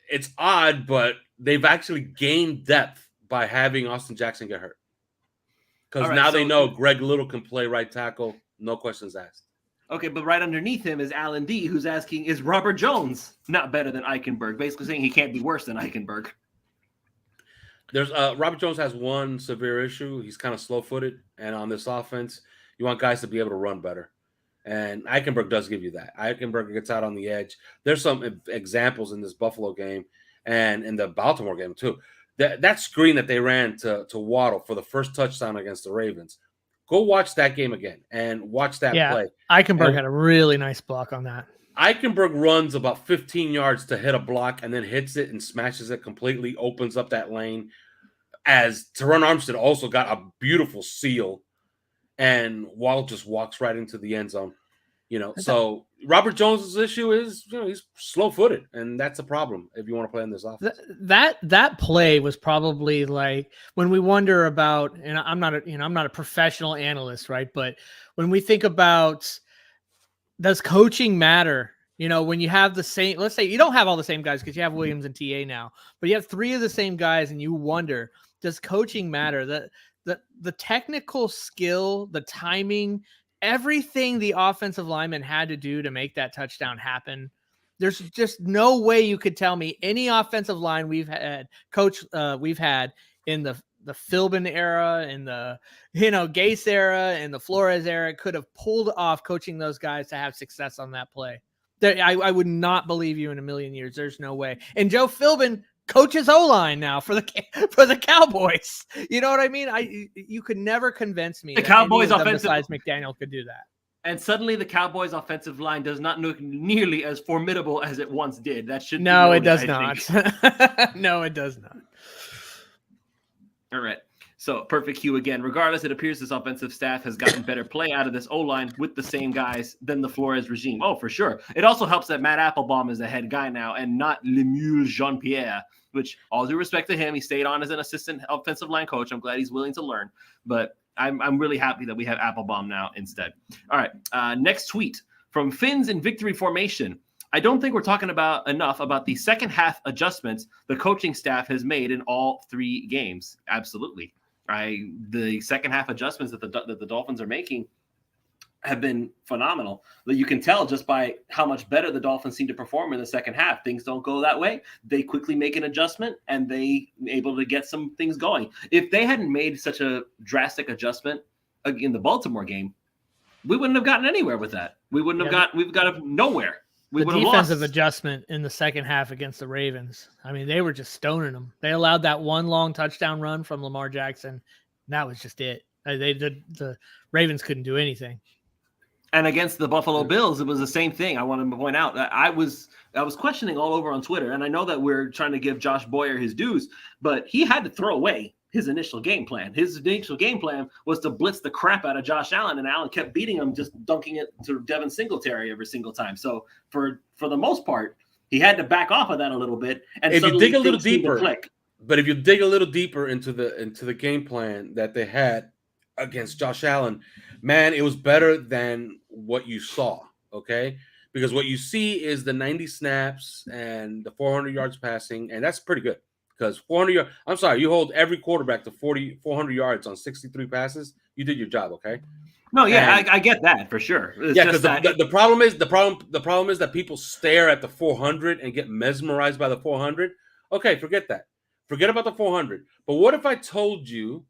it's odd, but they've actually gained depth by having Austin Jackson get hurt. Because now they know Greg Little can play right tackle, no questions asked. Okay, but right underneath him is Alan D, who's asking, is Robert Jones not better than Eichenberg? Basically saying he can't be worse than Eichenberg. There's Robert Jones has one severe issue. He's kind of slow-footed, and on this offense, you want guys to be able to run better. And Eichenberg does give you that. Eichenberg gets out on the edge. There's some examples in this Buffalo game and in the Baltimore game too. That screen that they ran to Waddle for the first touchdown against the Ravens. Go watch that game again and watch that play. Eichenberg had a really nice block on that. Eichenberg runs about 15 yards to hit a block and then hits it and smashes it completely, opens up that lane. As Teron Armstead also got a beautiful seal, and Waddle just walks right into the end zone. So Robert Jones's issue is, he's slow-footed, and that's a problem if you want to play in this offense. That play was probably like when we wonder about, and I'm not a professional analyst, right? But when we think about, does coaching matter? When you have the same, let's say you don't have all the same guys because you have Williams and TA now, but you have three of the same guys, and you wonder, does coaching matter? The technical skill, the timing, everything the offensive lineman had to do to make that touchdown happen. There's just no way you could tell me any offensive line we've had in the Philbin era, in the Gase era, and the Flores era could have pulled off coaching those guys to have success on that play. I would not believe you in a million years. There's no way. And Joe Philbin coaches O-line now for the Cowboys. You know what I mean? You could never convince me the Cowboys offensive besides McDaniel could do that. And suddenly the Cowboys offensive line does not look nearly as formidable as it once did. That should No, it does not. No, it does not. All right. So perfect cue again. Regardless, it appears this offensive staff has gotten better play out of this O-line with the same guys than the Flores regime. Oh, for sure. It also helps that Matt Applebaum is the head guy now and not Lemuel Jean-Pierre, which, all due respect to him, he stayed on as an assistant offensive line coach. I'm glad he's willing to learn. But I'm really happy that we have Applebaum now instead. All right. Next tweet from Fins in Victory Formation. I don't think we're talking enough about the second half adjustments the coaching staff has made in all three games. Absolutely. The second half adjustments that the Dolphins are making have been phenomenal. You can tell just by how much better the Dolphins seem to perform in the second half. Things don't go that way. They quickly make an adjustment and they able to get some things going. If they hadn't made such a drastic adjustment in the Baltimore game, we wouldn't have gotten anywhere with that. We've got nowhere. We would have lost. Defensive adjustment in the second half against the Ravens. I mean, they were just stoning them. They allowed that one long touchdown run from Lamar Jackson. And that was just it. The Ravens couldn't do anything. And against the Buffalo Bills, it was the same thing. I want to point out that I was questioning all over on Twitter, and I know that we're trying to give Josh Boyer his dues, but he had to throw away his initial game plan. His initial game plan was to blitz the crap out of Josh Allen, and Allen kept beating him, just dunking it to Devin Singletary every single time. So for the most part, he had to back off of that a little bit. And if you dig a little deeper, into the game plan that they had against Josh Allen, man, it was better than what you saw. Okay, because what you see is the 90 snaps and the 400 yards passing, and that's pretty good. Because 400 yards, I'm sorry, you hold every quarterback to 400 yards on 63 passes. You did your job, okay? No, yeah, I get that for sure. Because the problem is that people stare at the 400 and get mesmerized by the 400. Okay, forget that. Forget about the 400. But what if I told you,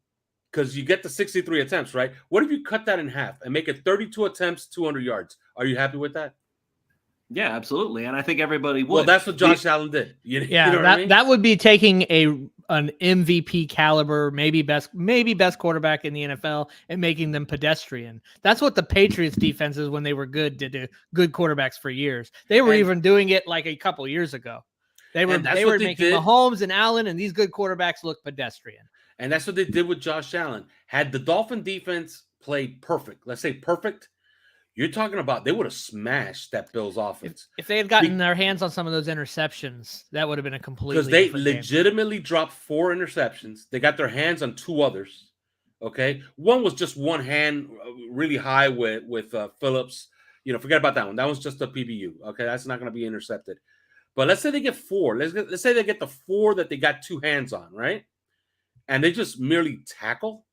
because you get the 63 attempts, right? What if you cut that in half and make it 32 attempts, 200 yards? Are you happy with that? Yeah, absolutely, and I think everybody would. Well, that's what Josh Allen did. You know what I mean? That would be taking an MVP caliber, maybe best quarterback in the NFL, and making them pedestrian. That's what the Patriots defenses, when they were good, did to good quarterbacks for years. They were even doing it like a couple years ago. They were making Mahomes and Allen and these good quarterbacks look pedestrian. And that's what they did with Josh Allen. Had the Dolphin defense played perfect, let's say perfect, you're talking about they would have smashed that Bills offense. If they had gotten their hands on some of those interceptions, that would have been a completely because they different game. legitimately dropped 4 interceptions. They got their hands on 2 others. Okay, one was just one hand really high with Phillips. Forget about that one. That was just a PBU. Okay, that's not going to be intercepted. But let's say they get 4. Let's say they get the 4 that they got 2 hands on, right? And they just merely tackle.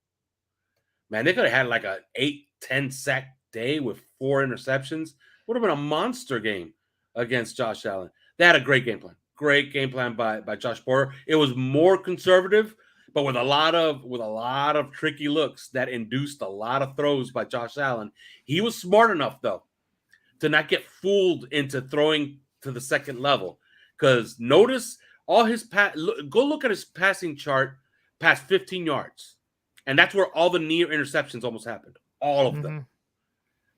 Man, they could have had like a 8-10 sack day with 4 interceptions. Would have been a monster game against Josh Allen. They had a great game plan. Great game plan by Josh Boyer. It was more conservative, but with a lot of tricky looks that induced a lot of throws by Josh Allen. He was smart enough though to not get fooled into throwing to the second level. Because notice all his go look at his passing chart past 15 yards. And that's where all the near interceptions almost happened. All of them.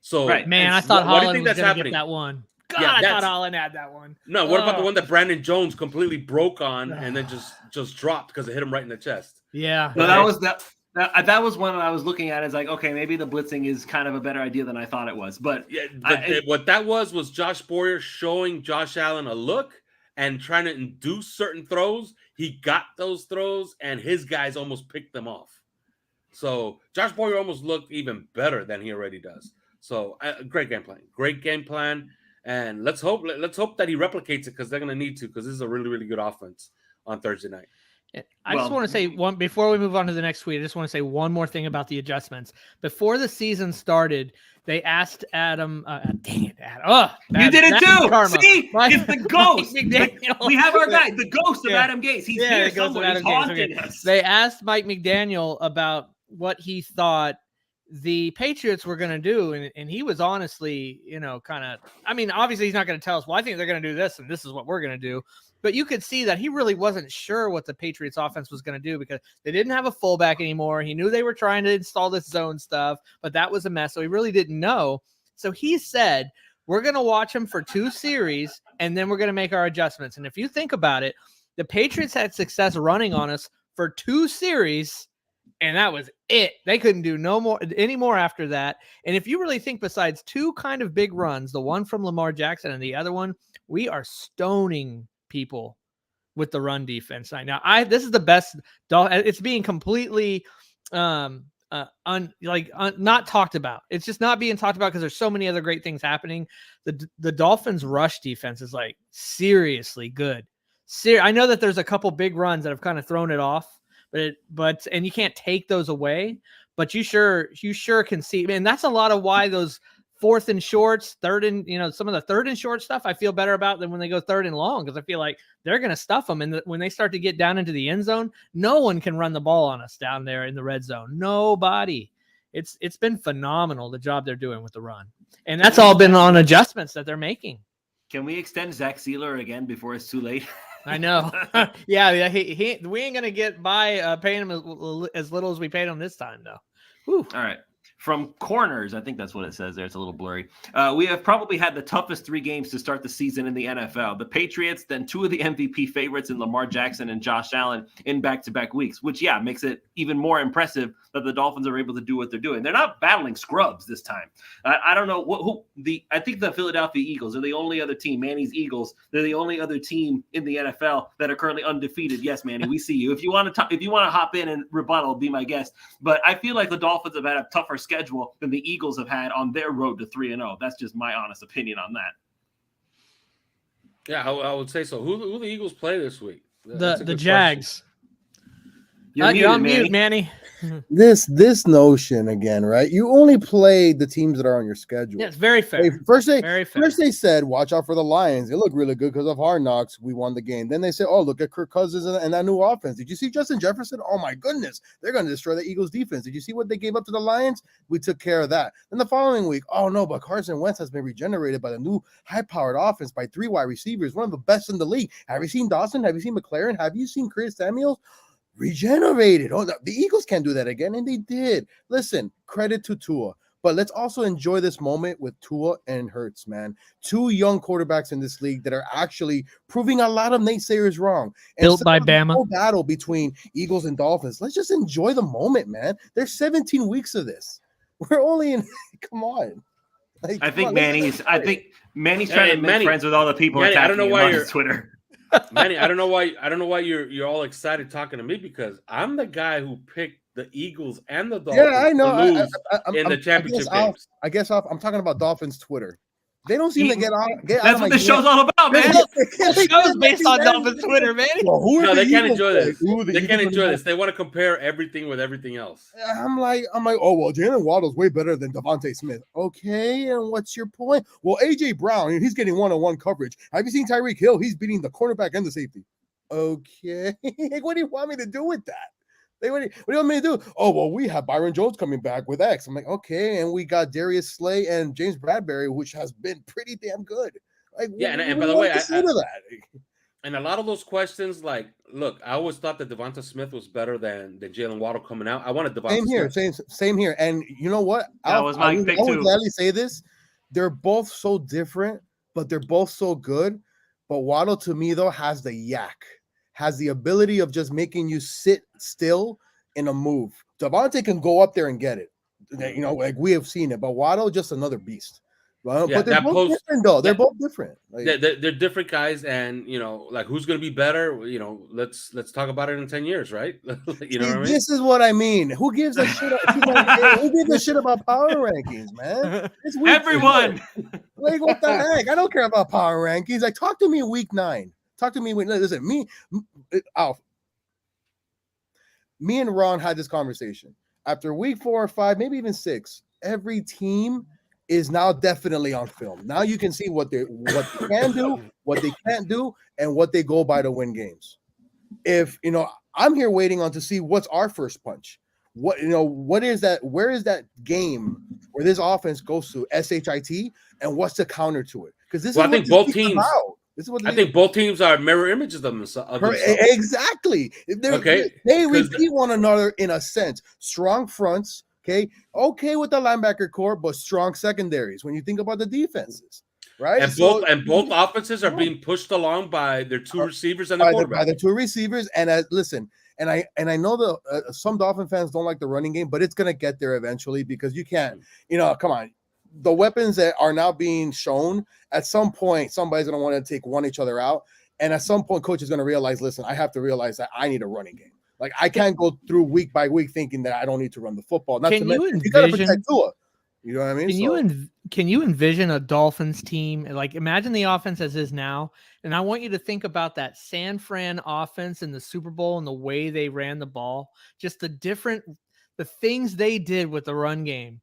So, man, I thought Holland was going to get that one. God, I thought Holland had that one. No, what about the one that Brandon Jones completely broke on and then just dropped because it hit him right in the chest? Yeah. So that was one I was looking at as like, okay, maybe the blitzing is kind of a better idea than I thought it was. But what that was Josh Boyer showing Josh Allen a look and trying to induce certain throws. He got those throws and his guys almost picked them off. So Josh Boyer almost looked even better than he already does. So great game plan. And let's hope that he replicates it because they're going to need to, because this is a really, really good offense on Thursday night. I just want to say one before we move on to the next tweet. I just want to say one more thing about the adjustments. Before the season started, they asked Adam. Dang it, Adam! Oh, you did it too. Karma. See, it's the ghost. We have our guy, the ghost of Adam Gase. He's here somewhere. He's haunting us. They asked Mike McDaniel about what he thought the Patriots were going to do, and he was honestly, kind of. I mean, obviously, he's not going to tell us. Well, I think they're going to do this, and this is what we're going to do. But you could see that he really wasn't sure what the Patriots offense was going to do because they didn't have a fullback anymore. He knew they were trying to install this zone stuff, but that was a mess. So he really didn't know. So he said, we're going to watch him for 2 series, and then we're going to make our adjustments. And if you think about it, the Patriots had success running on us for 2 series, and that was it. They couldn't do any more after that. And if you really think besides 2 kind of big runs, the one from Lamar Jackson and the other one, we are stoning people with the run defense right now. This is the best. It's being completely not talked about. It's just not being talked about because there's so many other great things happening. The Dolphins rush defense is like seriously good. I know that there's a couple big runs that have kind of thrown it off, but you can't take those away, but you sure can see. Man, that's a lot of why those 4th and shorts, 3rd and, some of the 3rd and short stuff I feel better about than when they go 3rd and long, because I feel like they're going to stuff them. And when they start to get down into the end zone, no one can run the ball on us down there in the red zone. Nobody. It's been phenomenal, the job they're doing with the run. And that's all been on adjustments that they're making. Can we extend Zach Sealer again before it's too late? I know. Yeah, we ain't going to get by paying him as little as we paid him this time, though. Whew. All right. From corners, I think that's what it says there. It's a little blurry. We have probably had the toughest 3 games to start the season in the NFL. The Patriots, then 2 of the MVP favorites in Lamar Jackson and Josh Allen in back-to-back weeks, which, makes it even more impressive that the Dolphins are able to do what they're doing. They're not battling scrubs this time. I don't know I think the Philadelphia Eagles are the only other team, Manny's Eagles. They're the only other team in the NFL that are currently undefeated. Yes, Manny, we see you. If you want to hop in and rebuttal, be my guest. But I feel like the Dolphins have had a tougher schedule than the Eagles have had on their road to 3-0. That's just my honest opinion on that. Yeah, I would say so. Who the Eagles play this week? The Jags. You're on mute, Manny. This notion again, right? You only play the teams that are on your schedule. Yeah, it's very fair. First they said, watch out for the Lions. They look really good because of Hard Knocks. We won the game. Then they said, oh, look at Kirk Cousins and that new offense. Did you see Justin Jefferson? Oh, my goodness. They're going to destroy the Eagles defense. Did you see what they gave up to the Lions? We took care of that. Then the following week, oh, no, but Carson Wentz has been regenerated by the new high-powered offense by 3 wide receivers, one of the best in the league. Have you seen Dawson? Have you seen McLaren? Have you seen Chris Samuels? Regenerated. Oh, the Eagles can't do that again, and they did. Listen, credit to Tua. But let's also enjoy this moment with Tua and Hurts, man. Two young quarterbacks in this league that are actually proving a lot of naysayers wrong. And Built by Bama. whole battle between Eagles and Dolphins. Let's just enjoy the moment, man. There's 17 weeks of this. We're only in. Come on. Like, I think come on, Manny's. I think Manny's trying Hey, to make Manny- friends with all the people Manny, I attacking don't know him why on you're- his Twitter. Manny, I don't know why you're all excited talking to me, because I'm the guy who picked the Eagles and the Dolphins Yeah, I know. to lose I'm- in the championship games. I guess I'm talking about Dolphins Twitter. They don't seem to get out. That's of what my the show's DM. all about, man. The show's based on Dolphins Twitter, man. Well, who are No, the they can't Eagles enjoy playing? this. Who are the They can't Eagles enjoy playing? this. They want to compare everything with everything else. I'm like, oh well, Jalen Waddle's way better than Devontae Smith. Okay, and what's your point? Well, AJ Brown, he's getting one-on-one coverage. Have you seen Tyreek Hill? He's beating the cornerback and the safety. Okay, what do you want me to do with that? What do you want me to do? Oh well, we have Byron Jones coming back with X. I'm like, okay, and we got Darius Slay and James Bradbury, which has been pretty damn good. Like, Yeah, and what by do the you way, want to say to that? And a lot of those questions, like, look, I always thought that Devonta Smith was better than Jalen Waddle coming out. I wanted Devonta Same here, Smith. same here. And you know what? That was my pick I would too. gladly say this. They're both so different, but they're both so good. But Waddle, to me, though, has the yak, has the ability of just making you sit still in a move. Devontae can go up there and get it. You know, like we have seen it. But Waddle, just another beast. Well, Yeah, but they're that both post- different, though. They're yeah. both different. Like, They're different guys, and like, who's going to be better? Let's talk about it in 10 years, right? You know what I mean? This is what I mean. Who gives a shit? Who gives a shit about power rankings, man? It's week Everyone. 2. Like, what the heck? I don't care about power rankings. Like, talk to me week 9. Talk to me. Listen, me and Ron had this conversation after week 4 or 5, maybe even 6. Every team is now definitely on film. Now you can see what they can do, what they can't do, and what they go by to win games. If I'm here waiting on to see what's our first punch. What is that? Where is that game where this offense goes to SHIT, and what's the counter to it? Because this is I what think this both is teams. about. This is what I think both teams are mirror images of themselves. Exactly. Okay, They repeat one another in a sense. Strong fronts. Okay with the linebacker core, but strong secondaries when you think about the defenses, right? And both offenses are being pushed along by their two receivers and the by quarterback. the two receivers. And listen, and I know some Dolphin fans don't like the running game, but it's gonna get there eventually because you can't. Come on, the weapons that are now being shown. At some point, somebody's gonna want to take each other out, and at some point, coach is gonna realize, listen, I have to realize that I need a running game. Like, I can't go through week by week thinking that I don't need to run the football. Not to mention, you got to protect Tua. You know what I mean? Can you envision a Dolphins team? Like, imagine the offense as is now, and I want you to think about that San Fran offense in the Super Bowl and the way they ran the ball. Just the things they did with the run game.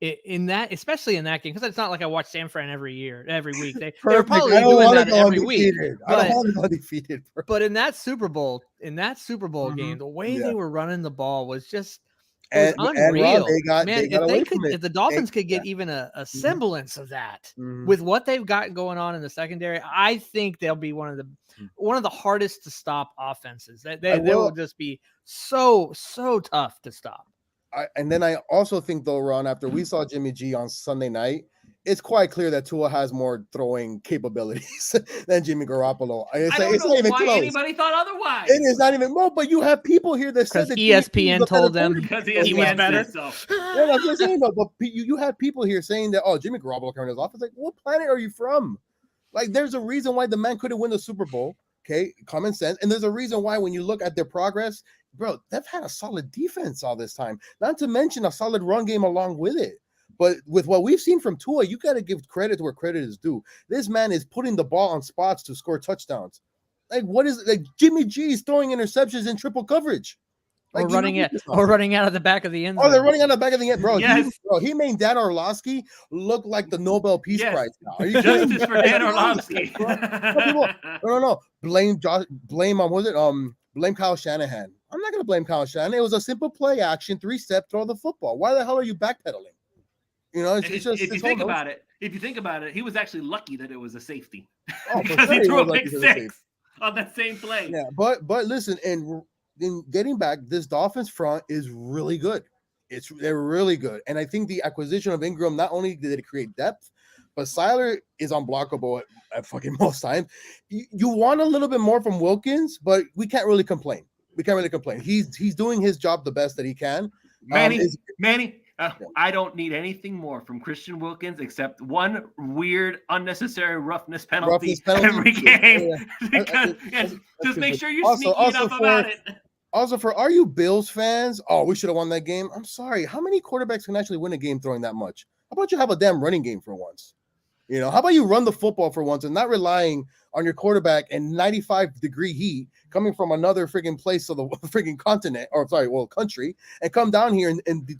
Especially in that game, because it's not like I watch San Fran every week. They were probably doing that every week. I don't want to go undefeated. But in that Super Bowl game, the way they were running the ball was just unreal. If the Dolphins could get even a semblance of that with what they've got going on in the secondary, I think they'll be one of the hardest to stop offenses. They will just be so tough to stop. And then I also think, though, Ron, after we saw Jimmy G on Sunday night, it's quite clear that Tua has more throwing capabilities than Jimmy Garoppolo. I don't know why anybody thought otherwise. It is not even more, but you have people here that said that ESPN told them because he was better. Yeah, that's what I'm saying, though. But you have people here saying that, Jimmy Garoppolo coming to his office. Like, what planet are you from? Like, there's a reason why the man couldn't win the Super Bowl. Okay, common sense. And there's a reason why when you look at their progress, bro, they've had a solid defense all this time. Not to mention a solid run game along with it. But with what we've seen from Tua, you got to give credit where credit is due. This man is putting the ball on spots to score touchdowns. Like, what is it? Like, Jimmy G is throwing interceptions in triple coverage. Like, running out of the back of the end zone. Oh, they're running out of the back of the end, bro. Yes. He made Dan Orlovsky look like the Nobel Peace Prize now. Are you Justice for Dan Orlovsky. No. Blame Kyle Shanahan. I'm not gonna blame Kyle Shanahan. It was a simple play action, 3-step, throw the football. Why the hell are you backpedaling? It's just if you think about it, he was actually lucky that it was a safety. Oh, because he threw a pick 6 on that same play. Yeah, but listen, and in getting back, this Dolphins front is really good. They're really good. And I think the acquisition of Ingram, not only did it create depth, but Seiler is unblockable at fucking most times. You want a little bit more from Wilkins, but we can't really complain. He's doing his job the best that he can. Manny, I don't need anything more from Christian Wilkins except one weird, unnecessary roughness penalty every game. Just make sure you're sneaky enough about it. Also, for all you Bills fans, we should have won that game. I'm sorry. How many quarterbacks can actually win a game throwing that much? How about you have a damn running game for once? How about you run the football for once and not relying on your quarterback in 95-degree heat coming from another freaking place of the freaking continent, country, and come down here and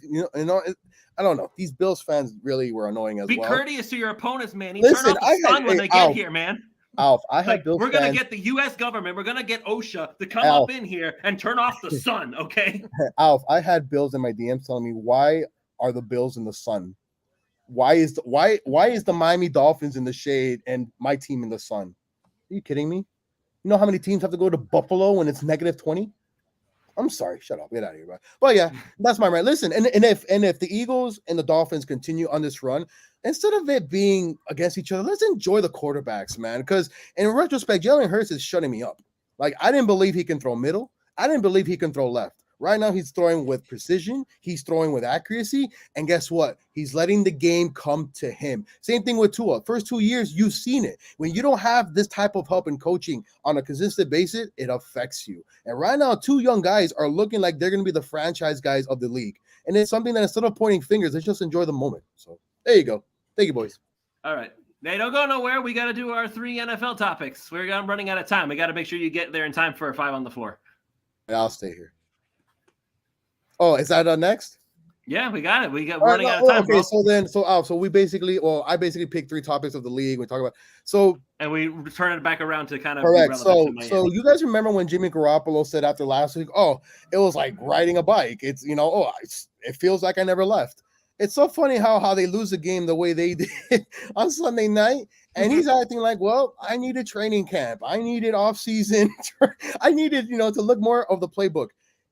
I don't know. These Bills fans really were annoying as well. Be courteous to your opponents, man. Listen, turn off the sun when they get here, man. Alf, I had Bills we're going to get the U.S. government. We're going to get OSHA to come up in here and turn off the sun, okay? Alf, I had Bills in my DMs telling me, why are the Bills in the sun? Why is the Miami Dolphins in the shade and my team in the sun? Are you kidding me? You know how many teams have to go to Buffalo when it's -20? I'm sorry. Shut up. Get out of here, bro. But yeah, that's my rant. Listen, and if the Eagles and the Dolphins continue on this run, instead of it being against each other, let's enjoy the quarterbacks, man. Because in retrospect, Jalen Hurts is shutting me up. Like, I didn't believe he can throw middle. I didn't believe he can throw left. Right now, he's throwing with precision. He's throwing with accuracy. And guess what? He's letting the game come to him. Same thing with Tua. First 2 years, you've seen it. When you don't have this type of help and coaching on a consistent basis, it affects you. And right now, two young guys are looking like they're going to be the franchise guys of the league. And it's something that instead of pointing fingers, let's just enjoy the moment. So there you go. Thank you, boys. All right. They don't go nowhere. We got to do our 3 NFL topics. We're running out of time. We got to make sure you get there in time for 5 on the floor. I'll stay here. Oh, is that next? Yeah, we got it. We got running out of time. Okay, bro. So we basically, I basically picked 3 topics of the league. We talk about and we turn it back around to kind of correct. So you guys remember when Jimmy Garoppolo said after last week, it was like riding a bike. It's it feels like I never left. It's so funny how they lose the game the way they did on Sunday night. And he's acting like, well, I needed training camp. I needed off season. I needed, to look more of the playbook.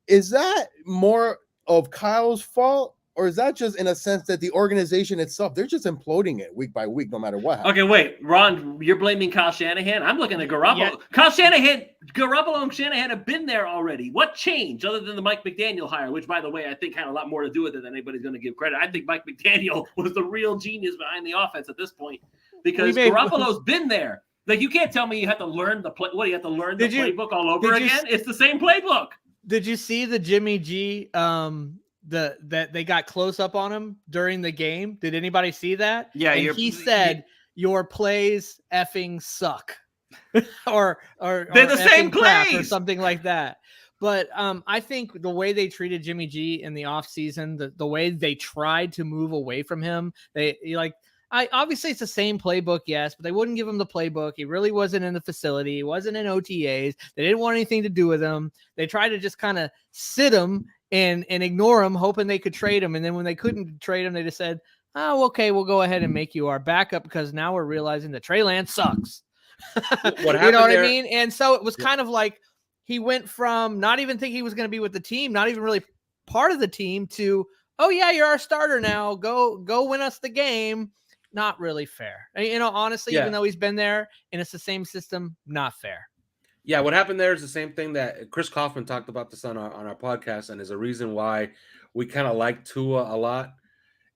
Is that more of Kyle's fault, or is that just in a sense that the organization itself, they're just imploding it week by week, no matter what happens? Okay, wait, Ron, you're blaming Kyle Shanahan? I'm looking at Garoppolo. Yeah. Garoppolo and Shanahan have been there already. What changed other than the Mike McDaniel hire, which, by the way, I think had a lot more to do with it than anybody's going to give credit. I think Mike McDaniel was the real genius behind the offense at this point because Garoppolo's been there. Like, you can't tell me you have to learn the play. What, you have to learn the playbook all over again? It's the same playbook. Did you see the Jimmy G that they got close up on him during the game? Did anybody see that? Yeah, and he said your plays effing suck. or they're the same plays or something like that. But I think the way they treated Jimmy G in the offseason, the way they tried to move away from him, obviously it's the same playbook, yes, but they wouldn't give him the playbook. He really wasn't in the facility. He wasn't in OTAs. They didn't want anything to do with him. They tried to just kind of sit him and ignore him, hoping they could trade him. And then when they couldn't trade him, they just said, oh, okay, we'll go ahead and make you our backup because now we're realizing that Trey Lance sucks. What you know what I mean? And so it was kind of like he went from not even thinking he was going to be with the team, not even really part of the team, to, oh, yeah, you're our starter now. Go win us the game. Not really fair. Honestly, even though he's been there and it's the same system, not fair. Yeah, what happened there is the same thing that Chris Kaufman talked about this on our podcast, and is a reason why we kind of like Tua a lot.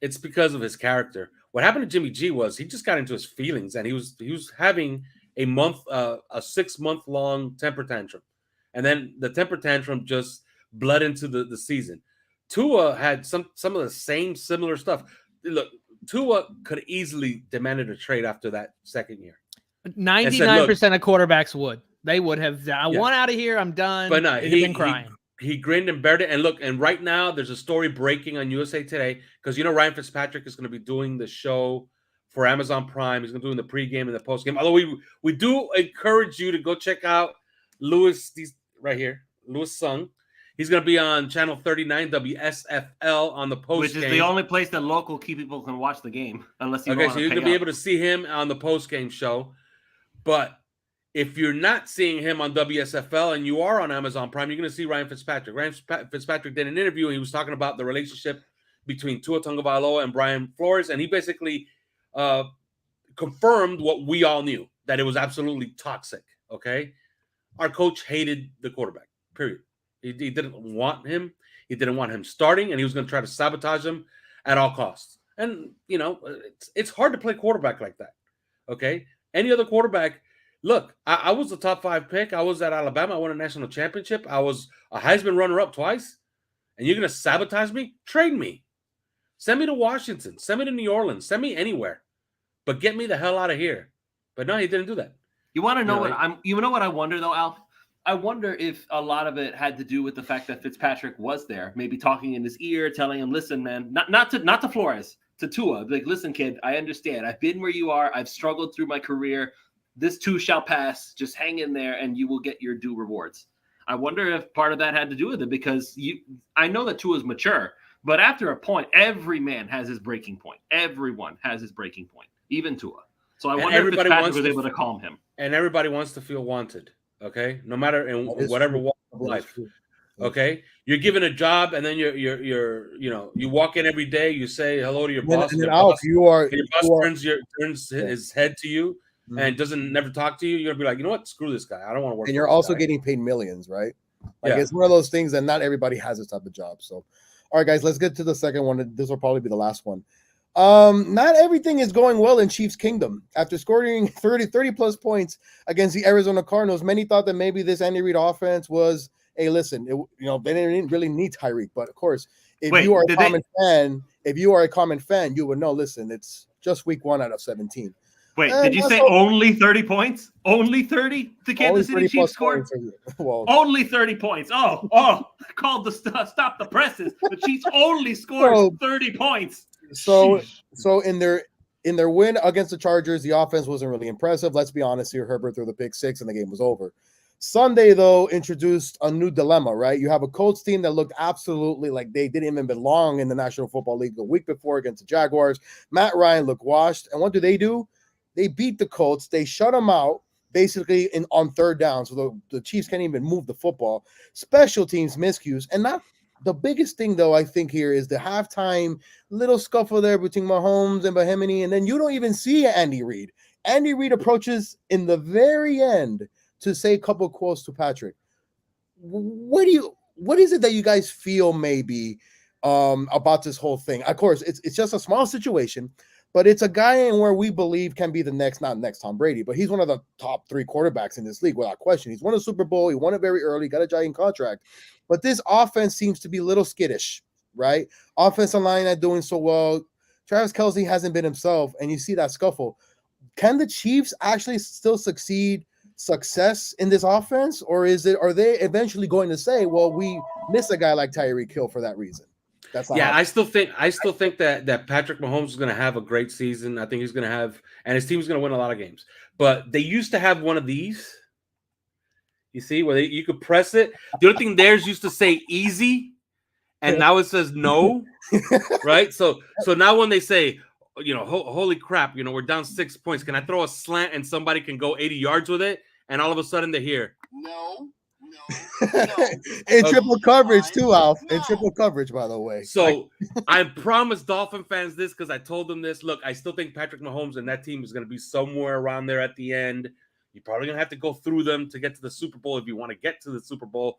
It's because of his character. What happened to Jimmy G was he just got into his feelings, and he was having a 6-month-long temper tantrum, and then the temper tantrum just bled into the season. Tua had some of the similar stuff. Look, Tua could easily demanded a trade after that second year. 99% of quarterbacks would. They would have. I want out of here. I'm done. But no, he'd been crying. He grinned and bared it. And look, and right now there's a story breaking on USA Today because Ryan Fitzpatrick is going to be doing the show for Amazon Prime. He's going to do the pregame and the postgame. Although we do encourage you to go check out Louis Sung. He's going to be on channel 39 WSFL on the post-game. Which is the only place that local key people can watch the game, unless you so you're going to be able to see him on the post-game show. But if you're not seeing him on WSFL and you are on Amazon Prime, you're going to see Ryan Fitzpatrick. Ryan Fitzpatrick did an interview, and he was talking about the relationship between Tua Tagovailoa and Brian Flores, and he basically confirmed what we all knew, that it was absolutely toxic. Okay, our coach hated the quarterback. Period. He didn't want him. He didn't want him starting, and he was going to try to sabotage him at all costs. And it's hard to play quarterback like that. Okay, any other quarterback. Look, I was the top 5 pick. I was at Alabama. I won a national championship. I was a Heisman runner-up twice. And you're going to sabotage me? Trade me. Send me to Washington. Send me to New Orleans. Send me anywhere. But get me the hell out of here. But no, he didn't do that. You want to know what I wonder though, Alf? I wonder if a lot of it had to do with the fact that Fitzpatrick was there, maybe talking in his ear, telling him, "Listen, man, not to Flores, to Tua. Like, listen, kid, I understand. I've been where you are. I've struggled through my career. This too shall pass. Just hang in there, and you will get your due rewards." I wonder if part of that had to do with it, because I know that Tua's mature, but after a point, every man has his breaking point. Everyone has his breaking point, even Tua. So I wonder if Fitzpatrick was able to calm him. And everybody wants to feel wanted, okay? No matter in whatever walk of life, okay? You're given a job, and then you walk in every day, you say hello to your boss. And Alf, your boss turns his head to you. And doesn't never talk to you, you're gonna be like, you know what? Screw this guy. I don't want to work. And you're also getting paid millions, right? Like it's one of those things that not everybody has this type of job. So, all right, guys, let's get to the second one. This will probably be the last one. Not everything is going well in Chiefs Kingdom. After scoring 30 plus points against the Arizona Cardinals, many thought that maybe this Andy Reid offense was, hey, listen, they didn't really need Tyreek, but of course, if you are a common fan, you would know. Listen, it's just week 1 out of 17. Wait, did you say only 30 points? Only 30? The Kansas City Chiefs scored? Only 30 points. Oh, called to stop the presses. The Chiefs only scored 30 points. So in their win against the Chargers, the offense wasn't really impressive. Let's be honest here. Herbert threw the pick 6 and the game was over. Sunday, though, introduced a new dilemma, right? You have a Colts team that looked absolutely like they didn't even belong in the National Football League the week before against the Jaguars. Matt Ryan looked washed. And what do? They beat the Colts. They shut them out basically on 3rd down. So the Chiefs can't even move the football. Special teams miscues. And not the biggest thing, though, I think here is the halftime little scuffle there between Mahomes and Mahomes. And then you don't even see Andy Reid. Andy Reid approaches in the very end to say a couple of quotes to Patrick. What is it that you guys feel maybe about this whole thing? Of course, it's just a small situation. But it's a guy in where we believe can be not next Tom Brady, but he's one of the top 3 quarterbacks in this league without question. He's won a Super Bowl. He won it very early, got a giant contract. But this offense seems to be a little skittish, right? Offensive line not doing so well. Travis Kelce hasn't been himself, and you see that scuffle. Can the Chiefs actually still success in this offense, or are they eventually going to say, well, we miss a guy like Tyreek Hill for that reason? I still think that Patrick Mahomes is going to have a great season. I think he's going to have, and his team's going to win a lot of games. But they used to have one of these. You see, where you could press it. The only thing theirs used to say easy, and now it says no. Right? So now when they say, holy crap, we're down 6 points. Can I throw a slant and somebody can go 80 yards with it? And all of a sudden they hear, no. In triple coverage too, Alf. In triple coverage, by the way. So I promised Dolphin fans this because I told them this. Look, I still think Patrick Mahomes and that team is going to be somewhere around there at the end. You're probably going to have to go through them to get to the Super Bowl if you want to get to the Super Bowl.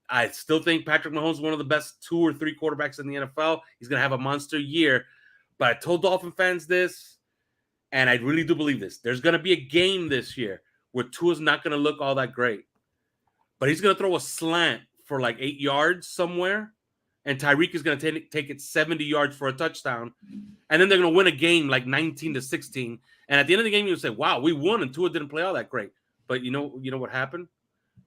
I still think Patrick Mahomes is one of the best 2 or 3 quarterbacks in the NFL. He's going to have a monster year. But I told Dolphin fans this, and I really do believe this. There's going to be a game this year where Tua's not going to look all that great. But he's going to throw a slant for like 8 yards somewhere, and Tyreek is going to take it 70 yards for a touchdown, and then they're going to win a game like 19-16. And at the end of the game, you'll say, "Wow, we won," and Tua didn't play all that great. But you know what happened?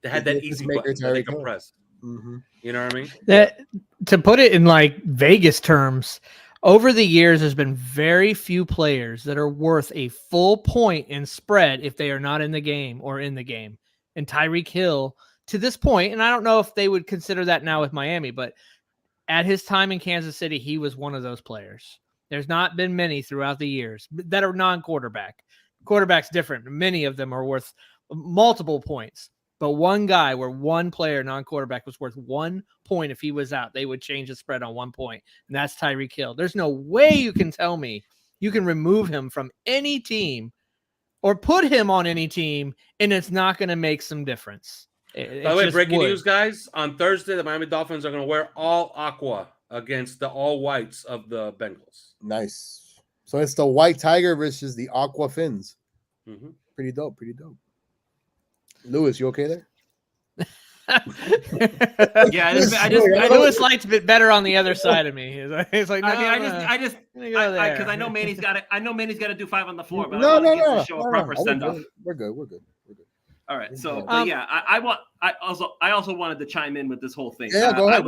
They had that easy button that they could press. Mm-hmm. You know what I mean? That, to put it in like Vegas terms, over the years, there's been very few players that are worth a full point in spread if they are not in the game or in the game. And Tyreek Hill, to this point, and I don't know if they would consider that now with Miami, but at his time in Kansas City, he was one of those players. There's not been many throughout the years that are non-quarterback. Quarterback's different. Many of them are worth multiple points. But one guy where one player, non-quarterback, was worth 1 point if he was out, they would change the spread on 1 point, and that's Tyreek Hill. There's no way you can tell me you can remove him from any team or put him on any team, and it's not going to make some difference. By the way, breaking news, guys. On Thursday, the Miami Dolphins are going to wear all aqua against the all whites of the Bengals. Nice. So it's the white tiger versus the aqua fins. Mm-hmm. Pretty dope. Pretty dope. Lewis, you okay there? Yeah, I Lewis likes a bit better on the other side of me. It's like, no, because I know Manny's got it. I know Manny's got to do 5 on the floor, but no. Show a proper send off. We're good. All right. So, but yeah, I also wanted to chime in with this whole thing. Yeah, go ahead.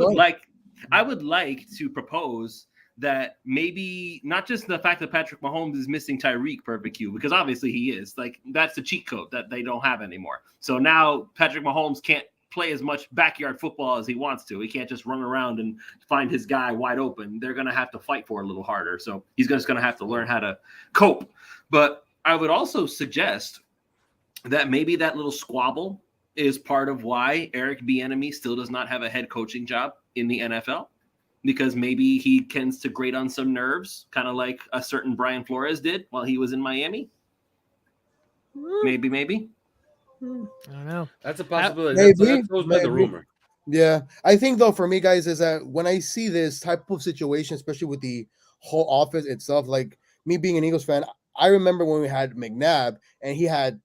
I would like to propose that maybe not just the fact that Patrick Mahomes is missing Tyreek perfect Q, because obviously he is, like, that's the cheat code that they don't have anymore. So now Patrick Mahomes can't play as much backyard football as he wants to. He can't just run around and find his guy wide open. They're going to have to fight for it a little harder. So he's just going to have to learn how to cope. But I would also suggest that maybe that little squabble is part of why Eric Bieniemy still does not have a head coaching job in the NFL. Because maybe he tends to grate on some nerves, kind of like a certain Brian Flores did while he was in Miami. Maybe. I don't know. That's a possibility. Maybe. That's the rumor. Yeah. I think, though, for me, guys, is that when I see this type of situation, especially with the whole office itself, like me being an Eagles fan, I remember when we had McNabb and he had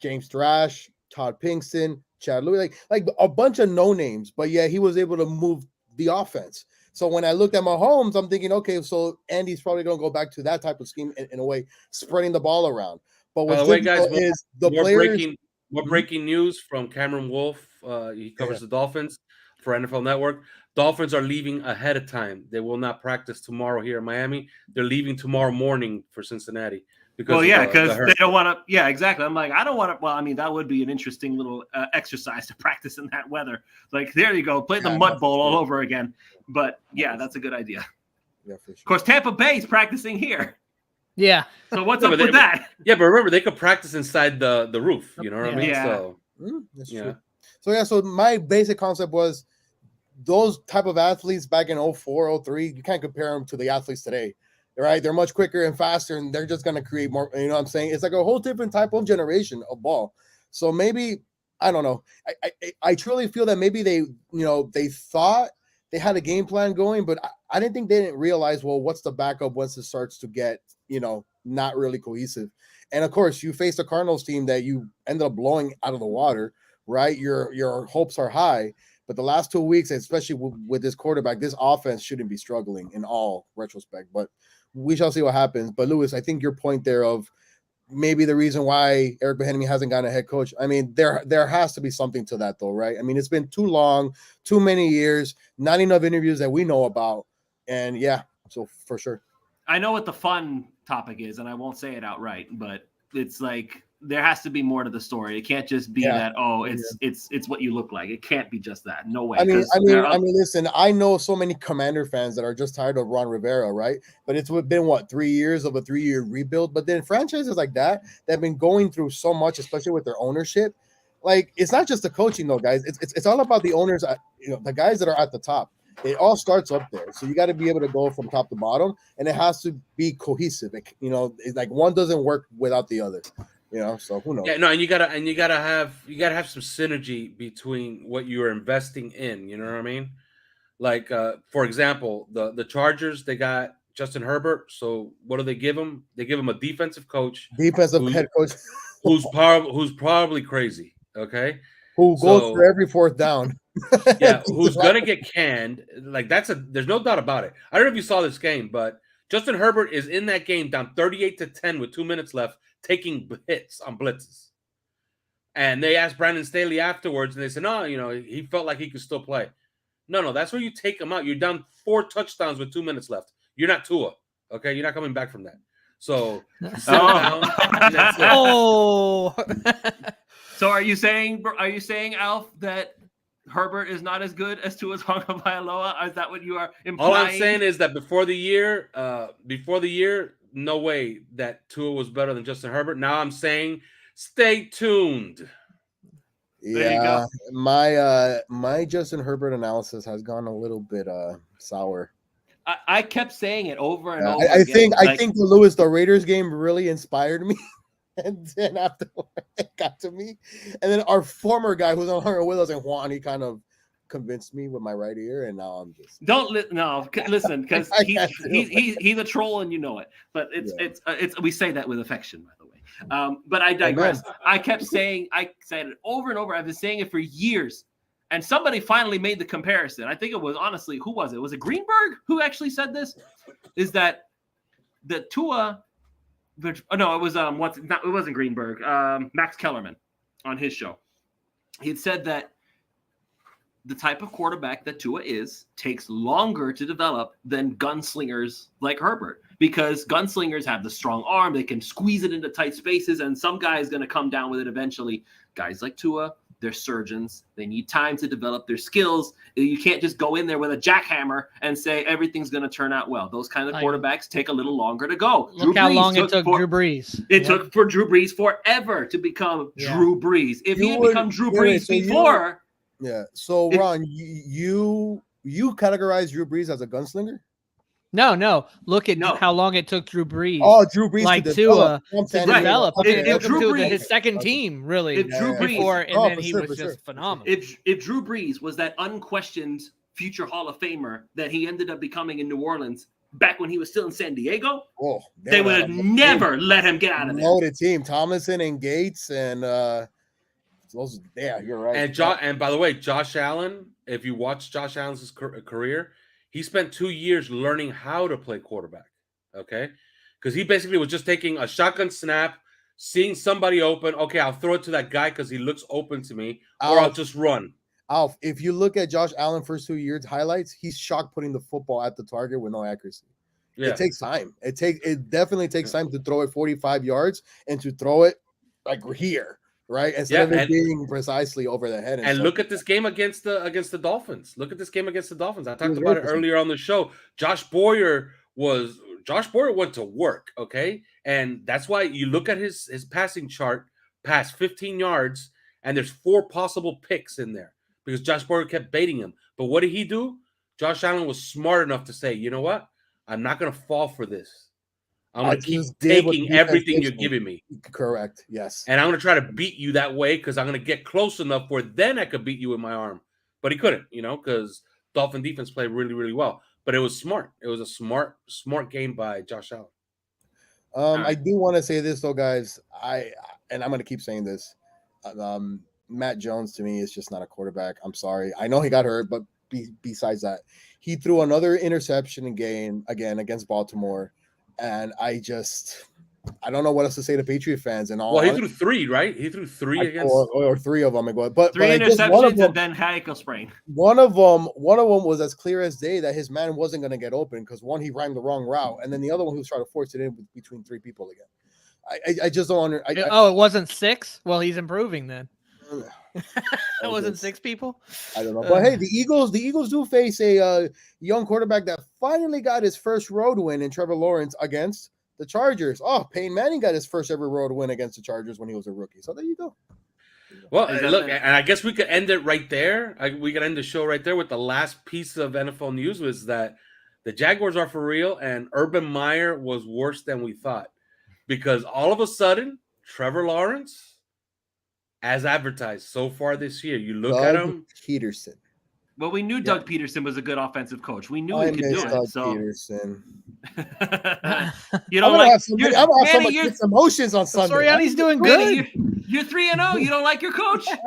James Thrash, Todd Pinkston, Chad Lewis, like a bunch of no names, but yeah, he was able to move the offense. So when I looked at Mahomes, I'm thinking, okay, so Andy's probably going to go back to that type of scheme in a way, spreading the ball around. But what's difficult is the players. More breaking news from Cameron Wolf. He covers the Dolphins for NFL Network. Dolphins are leaving ahead of time. They will not practice tomorrow here in Miami. They're leaving tomorrow morning for Cincinnati. Because they don't want to. Yeah, exactly. I'm like, I don't want to. Well, I mean, that would be an interesting little exercise to practice in that weather. Like, there you go, play the mud bowl all over again. But yeah, that's a good idea. Yeah, for sure. Of course, Tampa Bay's practicing here. Yeah. So what's up with that? Yeah, but remember, they could practice inside the roof. You know what I mean? Yeah. So that's true. So my basic concept was those type of athletes back in 04, 03, you can't compare them to the athletes today. Right, they're much quicker and faster, and they're just going to create more. You know what I'm saying? It's like a whole different type of generation of ball. So maybe, I don't know. I truly feel that maybe they thought they had a game plan going, but I didn't think they didn't realize, well, what's the backup once it starts to get, not really cohesive. And of course, you face a Cardinals team that you ended up blowing out of the water, right? Your hopes are high. But the last 2 weeks, especially with this quarterback, this offense shouldn't be struggling in all retrospect. But we shall see what happens. But Lewis, I think your point there of maybe the reason why Eric Bieniemy hasn't gotten a head coach. I mean, there has to be something to that, though, right? I mean, it's been too long, too many years, not enough interviews that we know about, and yeah, so for sure. I know what the fun topic is, and I won't say it outright, but it's like there has to be more to the story. It can't just be that, it's what you look like. It can't be just that. No way. I mean, listen, I know so many Commander fans that are just tired of Ron Rivera, right? But it's been 3 years of a 3-year rebuild. But then franchises like that have been going through so much, especially with their ownership. Like, it's not just the coaching, though, guys. It's all about the owners, the guys that are at the top. It all starts up there. So you got to be able to go from top to bottom, and it has to be cohesive. It's like one doesn't work without the other. So who knows? Yeah, no, and you gotta have some synergy between what you are investing in. You know what I mean? Like, for example, the Chargers, they got Justin Herbert. So what do they give him? They give him a defensive coach, head coach, who's probably crazy. Okay, who goes for every fourth down. Yeah, who's gonna get canned? Like, there's no doubt about it. I don't know if you saw this game, but Justin Herbert is in that game down 38-10 with 2 minutes left, taking hits on blitzes. And they asked Brandon Staley afterwards, and they said, no, he felt like he could still play. No, that's where you take him out. You're down 4 touchdowns with 2 minutes left. You're not Tua, okay? You're not coming back from that. So sit down. Oh. So are you saying, Alf, that Herbert is not as good as Tua Tagovailoa? Is that what you are implying? All I'm saying is that before the year, no way that Tua was better than Justin Herbert. Now I'm saying, stay tuned. There you go. My Justin Herbert analysis has gone a little bit sour. I kept saying it over and over I again. think the Raiders game really inspired me. And then after it got to me, and then our former guy who's on with us and Juan, he kind of convinced me with my right ear, and now I'm just listen, because he's a troll and you know it. But it's we say that with affection, by the way. But I digress. Amen. I said it over and over. I've been saying it for years, and somebody finally made the comparison. I think it was honestly, who was it? Was it Greenberg who actually said this? Is that the Tua? No, it was it wasn't Greenberg. Max Kellerman on his show. He had said that the type of quarterback that Tua is takes longer to develop than gunslingers like Herbert, because gunslingers have the strong arm, they can squeeze it into tight spaces, and some guy is going to come down with it eventually. Guys like Tua, they're surgeons. They need time to develop their skills. You can't just go in there with a jackhammer and say everything's going to turn out well. Those kind of quarterbacks take a little longer to go. Look how long it took Drew Brees. It took for Drew Brees forever to become Drew Brees. If he had become Drew Brees before... Yeah. So Ron, you categorize Drew Brees as a gunslinger? No. Look at how long it took Drew Brees. Oh, Drew Brees to develop. It took his second team, really. If Drew Brees before, and then he was just phenomenal. If Drew Brees was that unquestioned future Hall of Famer that he ended up becoming in New Orleans back when he was still in San Diego, they would have never let him get out of there. Loaded team, Tomlinson and Gates and you're right. And by the way, Josh Allen, if you watch Josh Allen's career, he spent 2 years learning how to play quarterback. Okay, because he basically was just taking a shotgun snap, seeing somebody open. Okay, I'll throw it to that guy because he looks open to me, or I'll just run. Alf, if you look at Josh Allen first 2 years highlights, he's shocked putting the football at the target with no accuracy. Yeah. It takes time. It definitely takes time to throw it 45 yards and to throw it like here. Right, instead of it being precisely over the head. And look at this game against the Dolphins. Look at this game against the Dolphins. I talked about it earlier on the show. Josh Boyer went to work, okay? And that's why you look at his passing chart past 15 yards, and there's 4 possible picks in there because Josh Boyer kept baiting him. But what did he do? Josh Allen was smart enough to say, you know what? I'm not going to fall for this. I'm going to keep taking everything you're giving me. Correct. Yes. And I'm going to try to beat you that way because I'm going to get close enough where then I could beat you with my arm. But he couldn't, because Dolphin defense played really, really well. But it was smart. It was a smart game by Josh Allen. I do want to say this, though, guys. I'm going to keep saying this. Matt Jones, to me, is just not a quarterback. I'm sorry. I know he got hurt, but besides that, he threw another interception again against Baltimore. And I don't know what else to say to Patriot fans. And all. Well, he threw 3, right? He threw 3 against, or 3 of them. But 3 interceptions and then ankle sprain. One of them was as clear as day that his man wasn't going to get open because one, he ran the wrong route, and then the other one, he was trying to force it in between 3 people again. I just don't understand. It wasn't 6. Well, he's improving then. It wasn't 6 people. I don't know, but hey, the Eagles do face a young quarterback that finally got his first road win in Trevor Lawrence against the Chargers. Oh, Peyton Manning got his first ever road win against the Chargers when he was a rookie. So there you go. Well, look, and I guess we could end it right there. We could end the show right there with the last piece of NFL news was that the Jaguars are for real, and Urban Meyer was worse than we thought because all of a sudden, Trevor Lawrence, as advertised so far this year, you look at him. Peterson. Well, we knew Doug Peterson was a good offensive coach. We knew he could do Doug it. So Peterson. You don't like your emotions on Sunday. Soriano's doing good. You're 3-0. You don't like your coach? Hey,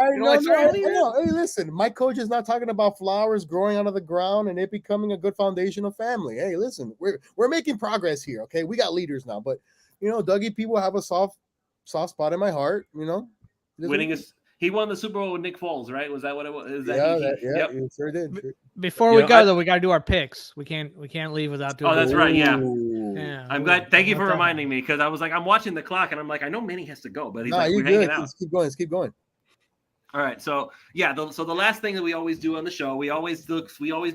listen, my coach is not talking about flowers growing out of the ground and it becoming a good foundational family. Hey, listen, we're making progress here. Okay, we got leaders now, but Dougie, people have a soft spot in my heart. He won the Super Bowl with Nick Foles, right? Was that what it was? He sure did. Before we go, though, we got to do our picks. We can't leave without doing. Oh, that's right. Yeah. I'm glad. Thank you for reminding me because I was like, I'm watching the clock and I'm like, I know Manny has to go, but he's you're good. Out. Let's keep going. All right, so yeah, so the last thing that we always do on the show, we always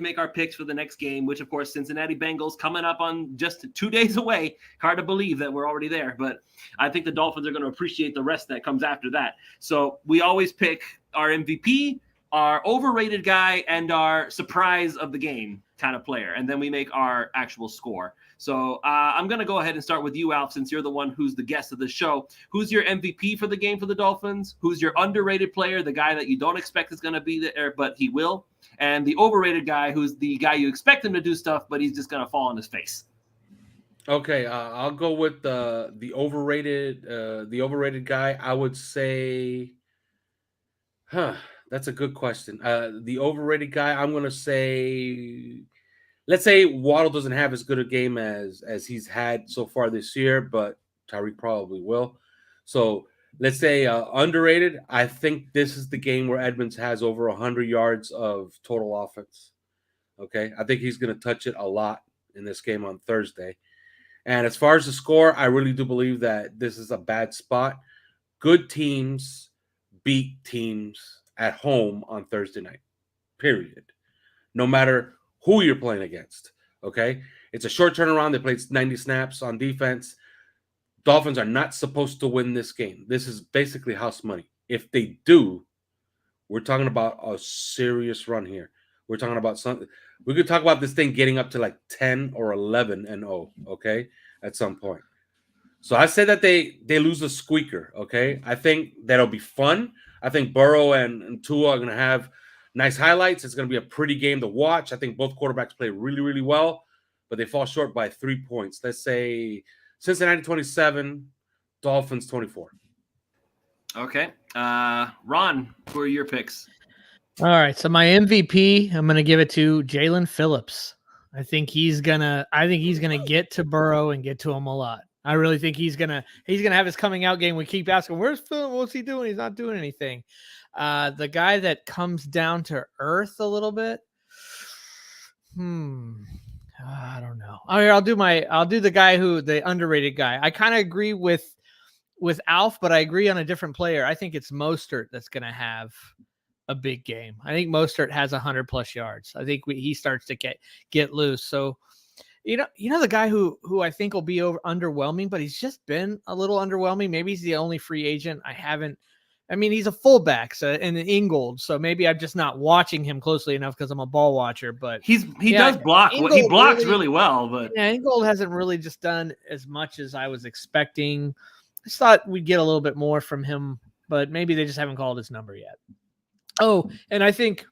make our picks for the next game, which of course Cincinnati Bengals coming up on just 2 days away. Hard to believe that we're already there, but I think the Dolphins are going to appreciate the rest that comes after that. So we always pick our MVP, our overrated guy, and our surprise of the game kind of player, and then we make our actual score. So I'm going to go ahead and start with you, Alf, since you're the one who's the guest of the show. Who's your MVP for the game for the Dolphins? Who's your underrated player, the guy that you don't expect is going to be there, but he will? And the overrated guy, who's the guy you expect him to do stuff, but he's just going to fall on his face. Okay, I'll go with the overrated guy. I would say, that's a good question. The overrated guy, I'm going to say, let's say Waddle doesn't have as good a game as he's had so far this year, but Tyreek probably will. So let's say underrated. I think this is the game where Edmonds has over 100 yards of total offense. Okay, I think he's going to touch it a lot in this game on Thursday. And as far as the score, I really do believe that this is a bad spot. Good teams beat teams at home on Thursday night, period. No matter who you're playing against, okay? It's a short turnaround. They played 90 snaps on defense. Dolphins are not supposed to win this game. This is basically house money. If they do, we're talking about a serious run here. We're talking about something. We could talk about this thing getting up to like 10 or 11-0, okay, at some point. So I say that they lose a squeaker, okay? I think that'll be fun. I think Burrow and Tua are going to have nice highlights. It's going to be a pretty game to watch. I think both quarterbacks play really, really well, but they fall short by 3 points. Let's say Cincinnati 27, Dolphins 24. Okay. Ron, who are your picks? All right, so my MVP, I'm gonna give it to Jalen Phillips. I think he's gonna get to Burrow and get to him a lot. I really think he's gonna have his coming out game. We keep asking, where's Phil? What's he doing? He's not doing anything. The guy that comes down to earth a little bit. I don't know. I'll do the guy the underrated guy. I kind of agree with Alf, but I agree on a different player. I think it's Mostert that's gonna have a big game. I think Mostert has 100+ yards. I think he starts to get loose. So, you know the guy who I think will be underwhelming, but he's just been a little underwhelming. Maybe he's the only free agent he's a fullback, so and an Ingold. So maybe I'm just not watching him closely enough because I'm a ball watcher. But he does block. He blocks really well, but yeah, Ingold hasn't really just done as much as I was expecting. I just thought we'd get a little bit more from him, but maybe they just haven't called his number yet. Oh, and I think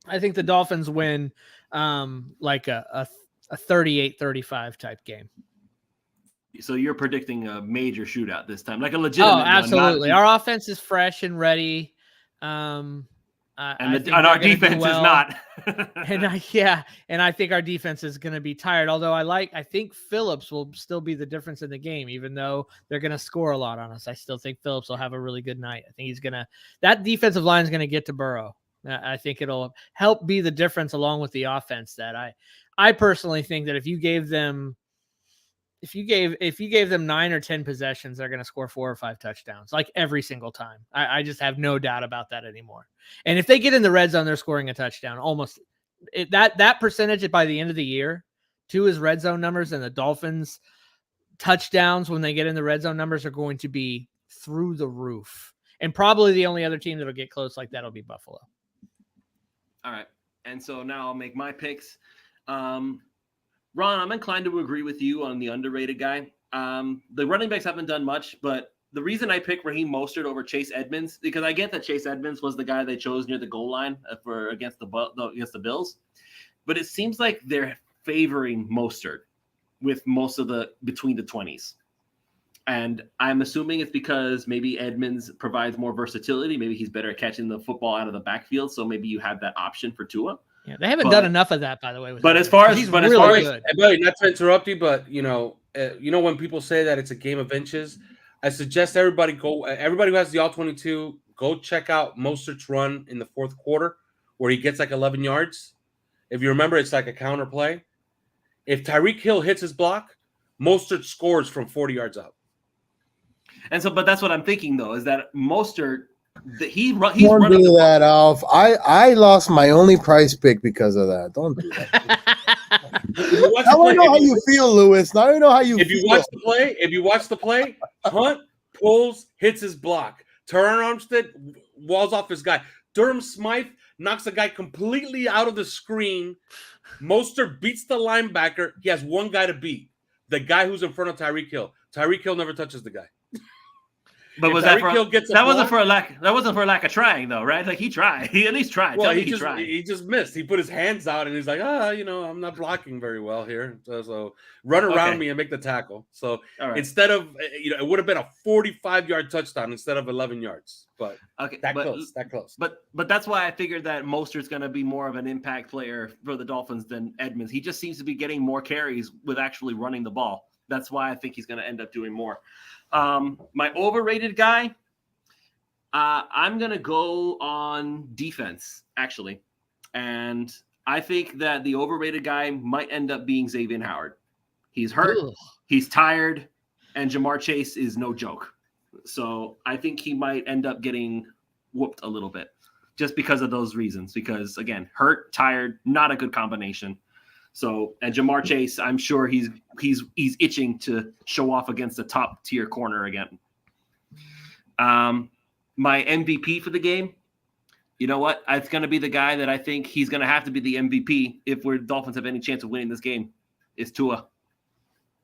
the Dolphins win like a 38-35 type game. So you're predicting a major shootout this time, like a legitimate. Oh, absolutely. Our offense is fresh and ready. And our defense is not. and I think our defense is going to be tired. Although I think Phillips will still be the difference in the game, even though they're going to score a lot on us. I still think Phillips will have a really good night. I think that defensive line is going to get to Burrow. I think it'll help be the difference along with the offense. That I personally think that if you gave them 9 or 10 possessions, they're going to score 4 or 5 touchdowns, like every single time. I just have no doubt about that anymore. And if they get in the red zone, they're scoring a touchdown. Almost that percentage by the end of the year to his red zone numbers, and the Dolphins touchdowns when they get in the red zone numbers are going to be through the roof. And probably the only other team that'll get close like that will be Buffalo. All right. And so now I'll make my picks. Ron, I'm inclined to agree with you on the underrated guy. The running backs haven't done much, but the reason I picked Raheem Mostert over Chase Edmonds, because I get that Chase Edmonds was the guy they chose near the goal line against the Bills, but it seems like they're favoring Mostert with most of the between the 20s. And I'm assuming it's because maybe Edmonds provides more versatility. Maybe he's better at catching the football out of the backfield. So maybe you have that option for Tua. Yeah, they haven't done enough of that, by the way. As far as not to interrupt you, but when people say that it's a game of inches, I suggest everybody who has the All-22, go check out Mostert's run in the fourth quarter where he gets like 11 yards. If you remember, it's like a counter play. If Tyreek Hill hits his block, Mostert scores from 40 yards out. And so, but that's what I'm thinking though, is that Mostert, He's Don't running do the that, Alf. I lost my only price pick because of that. Don't do that. If you watch the Now I play, know how you feel, Lewis. Now I know how you if feel. you watch the play, Hunt pulls, hits his block. Terran Armstead walls off his guy. Durham Smythe knocks the guy completely out of the screen. Mostert beats the linebacker. He has one guy to beat. The guy who's in front of Tyreek Hill. Tyreek Hill never touches the guy. But If was that Tyreek Hill gets a that wasn't block- for a lack of trying though, right? Like he tried. He at least tried. Well, Tell me he tried. just missed. He put his hands out and he's like, I'm not blocking very well here. So run around Okay. me and make the tackle. So All right. instead of, it would have been a 45-yard touchdown instead of 11 yards. But Okay. that but, close. But that's why I figured that Mostert's going to be more of an impact player for the Dolphins than Edmonds. He just seems to be getting more carries with actually running the ball. That's why I think he's going to end up doing more. My overrated guy, I'm going to go on defense, actually. And I think that the overrated guy might end up being Xavier Howard. He's hurt, he's tired, and Jamar Chase is no joke. So I think he might end up getting whooped a little bit just because of those reasons. Because, again, hurt, tired, not a good combination. So, and Jamar Chase, I'm sure he's itching to show off against a top-tier corner again. My MVP for the game, you know what? It's going to be the guy that I think he's going to have to be the MVP if we're Dolphins have any chance of winning this game, is Tua.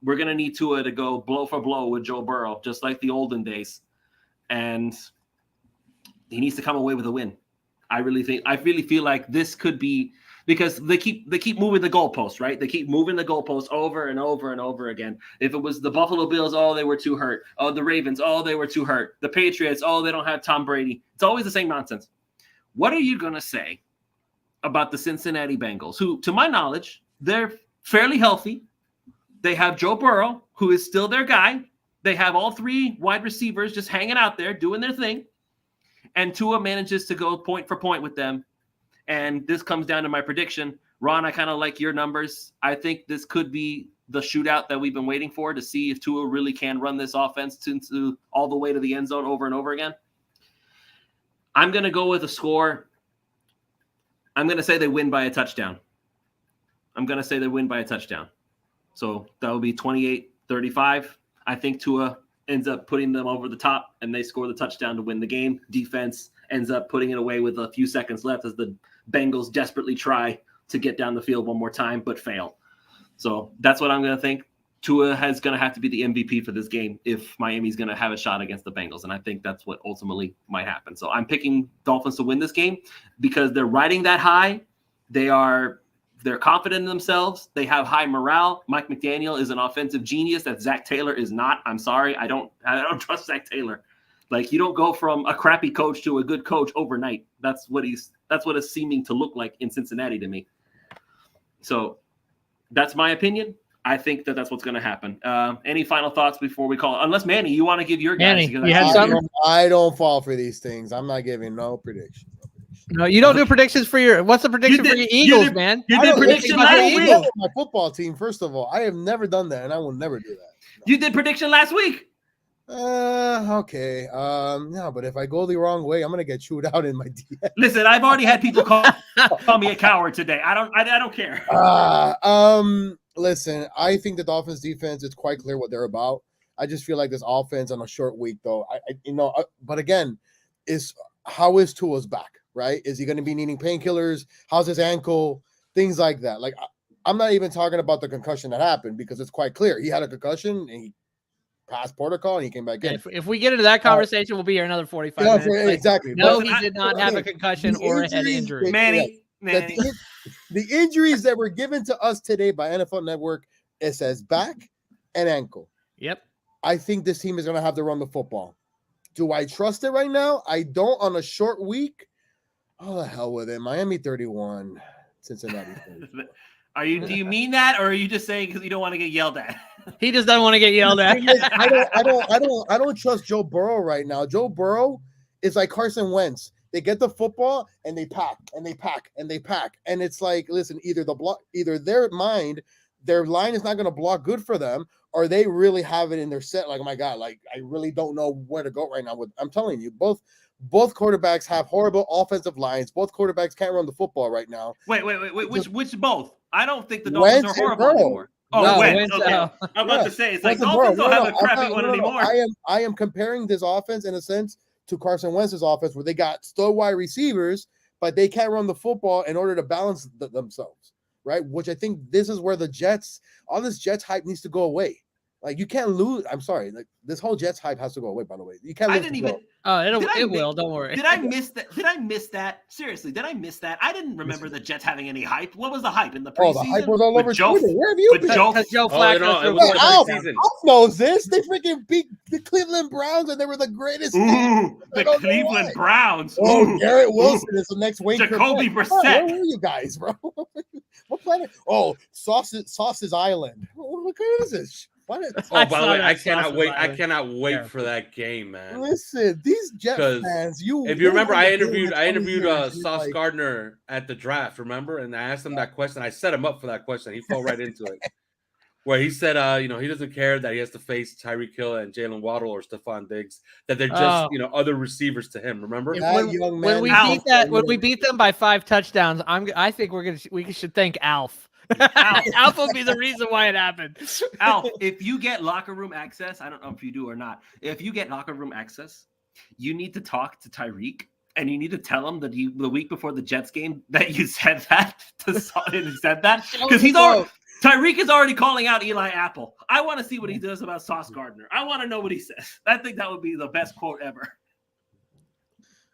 We're going to need Tua to go blow for blow with Joe Burrow, just like the olden days. And he needs to come away with a win. I really feel like this could be, because they keep moving the goalposts, right? They keep moving the goalposts over and over and over again. If it was the Buffalo Bills, they were too hurt. Oh, the Ravens, they were too hurt. The Patriots, they don't have Tom Brady. It's always the same nonsense. What are you going to say about the Cincinnati Bengals, who, to my knowledge, they're fairly healthy. They have Joe Burrow, who is still their guy. They have all three wide receivers just hanging out there doing their thing. And Tua manages to go point for point with them. And this comes down to my prediction. Ron, I kind of like your numbers. I think this could be the shootout that we've been waiting for, to see if Tua really can run this offense to all the way to the end zone over and over again. I'm going to go with a score. I'm going to say they win by a touchdown. So that would be 28-35. I think Tua ends up putting them over the top, and they score the touchdown to win the game. Defense ends up putting it away with a few seconds left as the Bengals desperately try to get down the field one more time, but fail. So that's what I'm going to think. Tua is going to have to be the MVP for this game if Miami's going to have a shot against the Bengals. And I think that's what ultimately might happen. So I'm picking Dolphins to win this game because they're riding that high. They're confident in themselves. They have high morale. Mike McDaniel is an offensive genius that Zach Taylor is not. I'm sorry. I don't trust Zach Taylor. Like, you don't go from a crappy coach to a good coach overnight. That's what it's seeming to look like in Cincinnati to me. So that's my opinion. I think that's what's going to happen. Any final thoughts before we call it? Unless, Manny, you want to give your guys. Manny, you had something? I don't fall for these things. I'm not giving no prediction. No, you don't do predictions for your. What's the prediction for your Eagles, man? You did prediction last week. My football team, first of all, I have never done that, and I will never do that. No. You did prediction last week. Okay. No, but if I go the wrong way, I'm gonna get chewed out in my DM. Listen, I've already had people call me a coward today. I don't care. Listen, I think the Dolphins defense, it's quite clear what they're about. I just feel like this offense on a short week, though. But again, how is Tua's back? Right? Is he going to be needing painkillers? How's his ankle? Things like that. Like, I'm not even talking about the concussion that happened, because it's quite clear he had a concussion and he passed protocol and he came back in. If we get into that conversation, we'll be here another 45 minutes. Exactly. No, he did not have a concussion or a head injury. Manny. The injuries that were given to us today by NFL Network, it says back and ankle. Yep. I think this team is going to have to run the football. Do I trust it right now? I don't on a short week. Oh, the hell with it. Miami 31, Cincinnati 31. Do you mean that, or are you just saying because you don't want to get yelled at? He just doesn't want to get yelled at. I don't trust Joe Burrow right now. Joe Burrow is like Carson Wentz. They get the football and they pack and they pack and they pack. And it's like, listen, either their mind, their line is not going to block good for them, or they really have it in their set. Like, oh my God, like I really don't know where to go right now. I'm telling you, both quarterbacks have horrible offensive lines. Both quarterbacks can't run the football right now. Wait. Which both? I don't think the Dolphins are horrible anymore. Oh, Wentz. Okay. I'm about to say it's like Dolphins don't have a crappy one anymore. I am comparing this offense in a sense to Carson Wentz's offense, where they got still wide receivers, but they can't run the football in order to balance themselves, right? Which I think this is where all this Jets hype needs to go away. Like, you can't lose. I'm sorry. Like, this whole Jets hype has to go away, by the way. You can't lose. It will. Don't worry. Did I miss that? Seriously, did I miss that? I didn't remember the Jets having any hype. What was the hype in the preseason? The hype was all over Twitter. Where have you been? Joe Flacco. It was Alf knows this. They freaking beat the Cleveland Browns, and they were the greatest. The Cleveland Browns. Oh, Garrett Wilson is the next Wayne. Jacoby Brissett. Where were you guys, bro? What planet? Oh, Sauce's Island. What is this? By the way, I cannot wait. I cannot wait for that game, man. Listen, these Jet fans. If you remember, I interviewed Sauce Gardner at the draft. Remember, and I asked him that question. I set him up for that question. He fell right into it, where he said, he doesn't care that he has to face Tyreek Hill and Jalen Waddle or Stephon Diggs. That they're just other receivers to him. Remember, when we beat them by 5 touchdowns, I think we should thank Alf. Alf will be the reason why it happened. Alf, if you get locker room access, I don't know if you do or not. If you get locker room access, you need to talk to Tyreek, and you need to tell him that the week before the Jets game that you said that because Tyreek is already calling out Eli Apple. I want to see what he does about Sauce Gardner. I want to know what he says. I think that would be the best quote ever.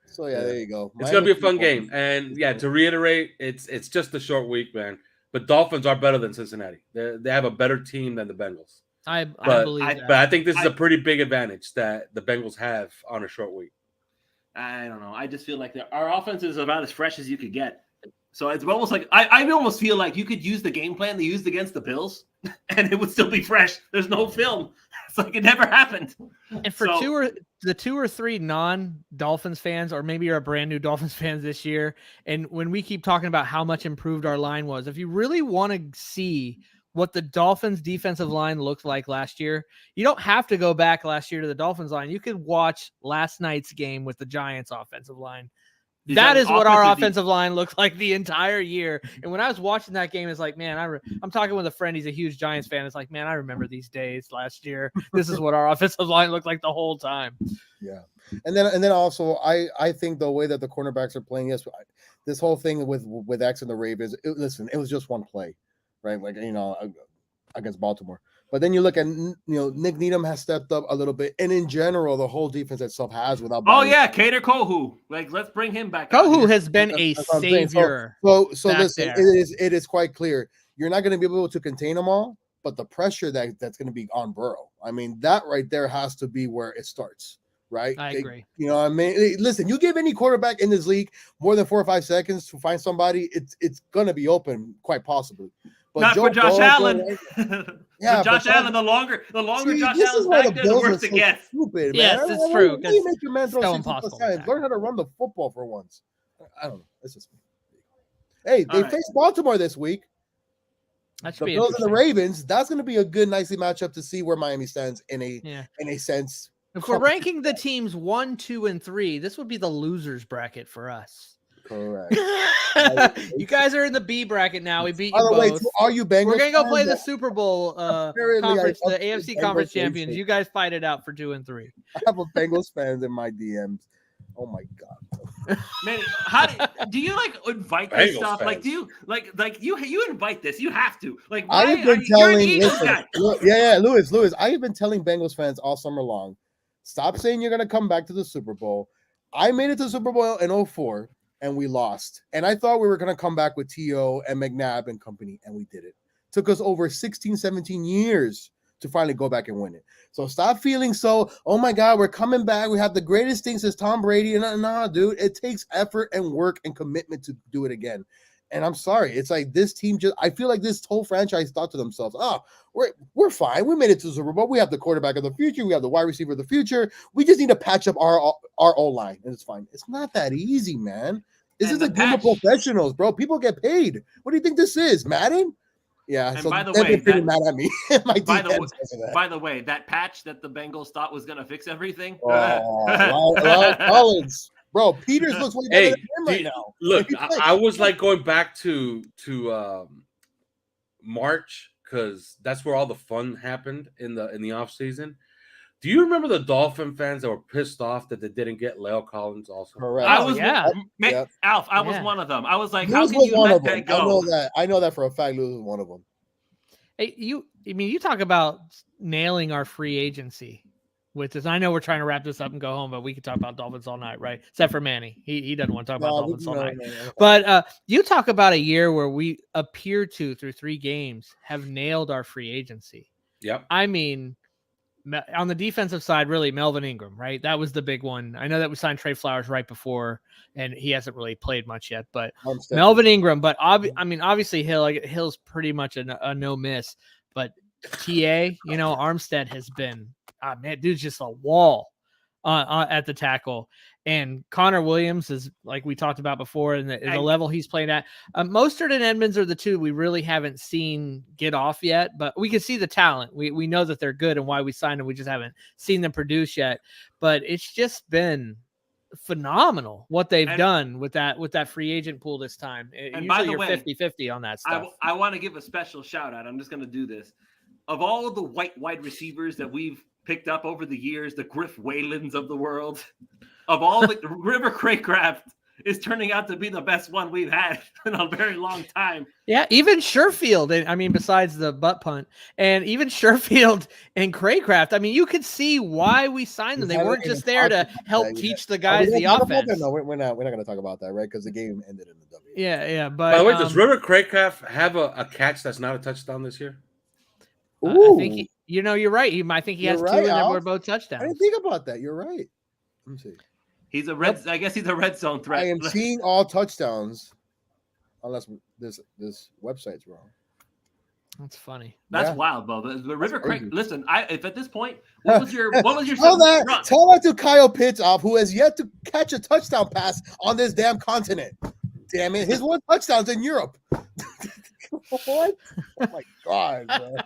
So yeah, there you go. It's gonna be a fun game, and to reiterate, it's just a short week, man. But Dolphins are better than Cincinnati. They have a better team than the Bengals. I believe that. But I think this is a pretty big advantage that the Bengals have on a short week. I don't know. I just feel like our offense is about as fresh as you could get. So it's almost like I almost feel like you could use the game plan they used against the Bills, and it would still be fresh. There's no film. It's like it never happened. And for 2 or 3 non-Dolphins fans, or maybe you're a brand new Dolphins fans this year, and when we keep talking about how much improved our line was, if you really want to see what the Dolphins defensive line looked like last year, you don't have to go back last year to the Dolphins line. You could watch last night's game with the Giants offensive line. That is what our offensive line looked like the entire year. And when I was watching that game, it's like, man, I'm talking with a friend. He's a huge Giants fan. It's like, man, I remember these days last year. This is what our offensive line looked like the whole time. Yeah. And then also, I think the way that the cornerbacks are playing this whole thing with X and the Ravens, it was just one play, right? Like, against Baltimore. But then you look at, Nick Needham has stepped up a little bit. And in general, the whole defense itself has without. Kader Kohu. Like, let's bring him back. Kohu has been a savior. So listen, it is quite clear. You're not going to be able to contain them all, but the pressure that's going to be on Burrow. I mean, that right there has to be where it starts, right? I agree. Listen, you give any quarterback in this league more than 4 or 5 seconds to find somebody, it's going to be open, quite possibly. But not for Josh Allen. Yeah, Josh Allen. The longer Josh Allen's back there, the worse it gets. Stupid, man. Yes, it's true. You make your man throw so impossible. Learn how to run the football for once. I don't know. It's just me. Hey, they face Baltimore this week. That should the be Bills and the Ravens. That's going to be a good, nicely matchup to see where Miami stands in a sense. If we're ranking the teams 1, 2, and 3, this would be the losers bracket for us. Correct. You guys are in the B bracket now. We beat you both. Wait, are you Bengals? We're gonna go play the Super Bowl conference, the AFC Conference Champions. You guys fight it out for 2 and 3. I have a Bengals fans in my DMs. Oh my god, man! How do you invite this stuff? Fans. Like, do you like you invite this? You have to. Like, why, I have been telling. Louis. I have been telling Bengals fans all summer long. Stop saying you're gonna come back to the Super Bowl. I made it to the Super Bowl in 2004. And we lost. And I thought we were going to come back with T.O. and McNabb and company, and we did it. Took us over 16, 17 years to finally go back and win it. So stop feeling so, oh my God, we're coming back. We have the greatest thing since Tom Brady. And nah, dude, it takes effort and work and commitment to do it again. And I'm sorry. It's like this team I feel like this whole franchise thought to themselves, we're fine. We made it to the Super Bowl. We have the quarterback of the future. We have the wide receiver of the future. We just need to patch up our O-line, and it's fine. It's not that easy, man. This is a game of professionals, bro. People get paid. What do you think this is, Madden? Yeah. And So by the they're way, pretty mad at me. My by the defense because of that. by the way, that patch that the Bengals thought was going to fix everything. Lyle Collins. Bro, Peters looks way better Hey, than him right now. look, And he plays. I was like going back to March because that's where all the fun happened in the off season. Do you remember the Dolphin fans that were pissed off that they didn't get Lyle Collins also? Correct. I was Yep. Alf. I was Yeah. one of them. I was like, Lewis how can was you one let of them. that go? I know that for a fact. Lewis was one of them. Hey, you talk about nailing our free agency with this. I know we're trying to wrap this up and go home, but we could talk about Dolphins all night, right? Except for Manny. He doesn't want to talk about Dolphins all night. No. But you talk about a year where we appear to, through 3 games, have nailed our free agency. Yep. I mean, on the defensive side, really, Melvin Ingram, right? That was the big one. I know that we signed Trey Flowers right before, and he hasn't really played much yet, but Melvin Ingram. But obviously Hill's pretty much a no miss. But TA, Armstead has been, man, dude's just a wall at the tackle. And Connor Williams is, like we talked about before, and the level he's playing at. Mostert and Edmonds are the two we really haven't seen get off yet, but we can see the talent. We know that they're good and why we signed them. We just haven't seen them produce yet. But it's just been phenomenal what they've done with that free agent pool this time. And usually by the you're way, 50-50 on that stuff. I want to give a special shout out. I'm just going to do this. Of all the white wide receivers that we've picked up over the years, the Griff Whalens of the world, of all the River Craycraft is turning out to be the best one we've had in a very long time. Yeah, even Sherfield, besides the butt punt, and even Sherfield and Craycraft, you could see why we signed them. They weren't just there to help teach the guys the offense. No, we're not going to talk about that, right? Because the game ended in the W. Yeah. But by the way, does River Craycraft have a catch that's not a touchdown this year? I think you're right. I think he has 2, and they were both touchdowns. I didn't think about that. You're right. Let me see. He's a red. I guess he's a red zone threat. I am seeing all touchdowns, unless this website's wrong. That's funny. That's wild, Bo. The River Craig. Listen, if at this point, what was your tell that to Kyle Pitts who has yet to catch a touchdown pass on this damn continent. Damn it, his one touchdown's in Europe. What? Oh my god, bro.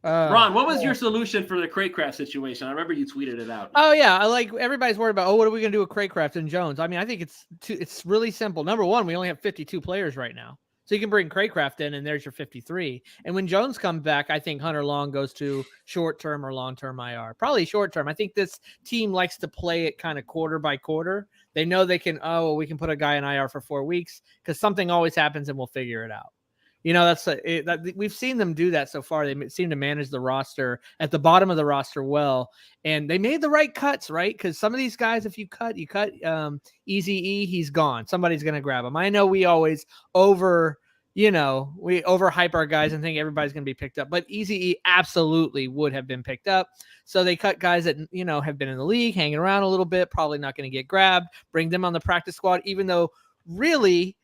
Ron, what was your solution for the Craycraft situation? I remember you tweeted it out. Oh yeah, everybody's worried about. What are we gonna do with Craycraft and Jones? I think it's really simple. Number one, we only have 52 players right now, so you can bring Craycraft in, and there's your 53. And when Jones comes back, I think Hunter Long goes to short-term or long-term IR. Probably short-term. I think this team likes to play it kind of quarter by quarter. They know they can. We can put a guy in IR for 4 weeks because something always happens, and we'll figure it out. We've seen them do that so far. They seem to manage the roster at the bottom of the roster well, and they made the right cuts, right? Because some of these guys, if you cut Easy E, he's gone. Somebody's going to grab him. I know we always overhype our guys and think everybody's going to be picked up, but Easy E absolutely would have been picked up. So they cut guys that, have been in the league, hanging around a little bit, probably not going to get grabbed, bring them on the practice squad, even though really,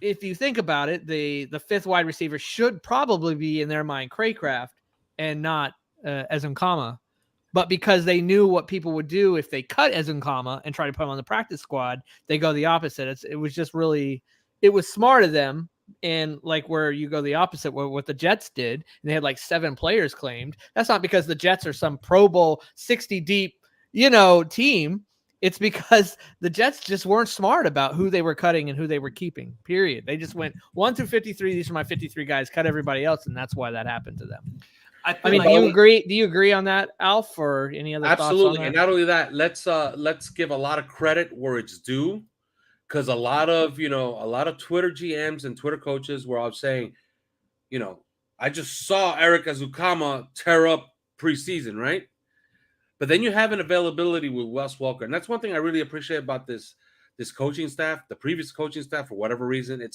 if you think about it, the 5th wide receiver should probably be in their mind Craycraft and not Ezunkama. But because they knew what people would do if they cut Ezunkama and try to put him on the practice squad, they go the opposite. It was smart of them. And where you go the opposite, what the Jets did, and they had 7 players claimed. That's not because the Jets are some Pro Bowl 60 deep, team. It's because the Jets just weren't smart about who they were cutting and who they were keeping, period. They just went 1 through 53. These are my 53 guys, cut everybody else. And that's why that happened to them. Do you agree? Do you agree on that, Alf, or any other thoughts on that? Absolutely. And not only that, let's give a lot of credit where it's due. Because a lot of Twitter GMs and Twitter coaches were all saying, I just saw Eric Ezunkama tear up preseason, right? But then you have an availability with Wes Welker. And that's one thing I really appreciate about this coaching staff, the previous coaching staff, for whatever reason.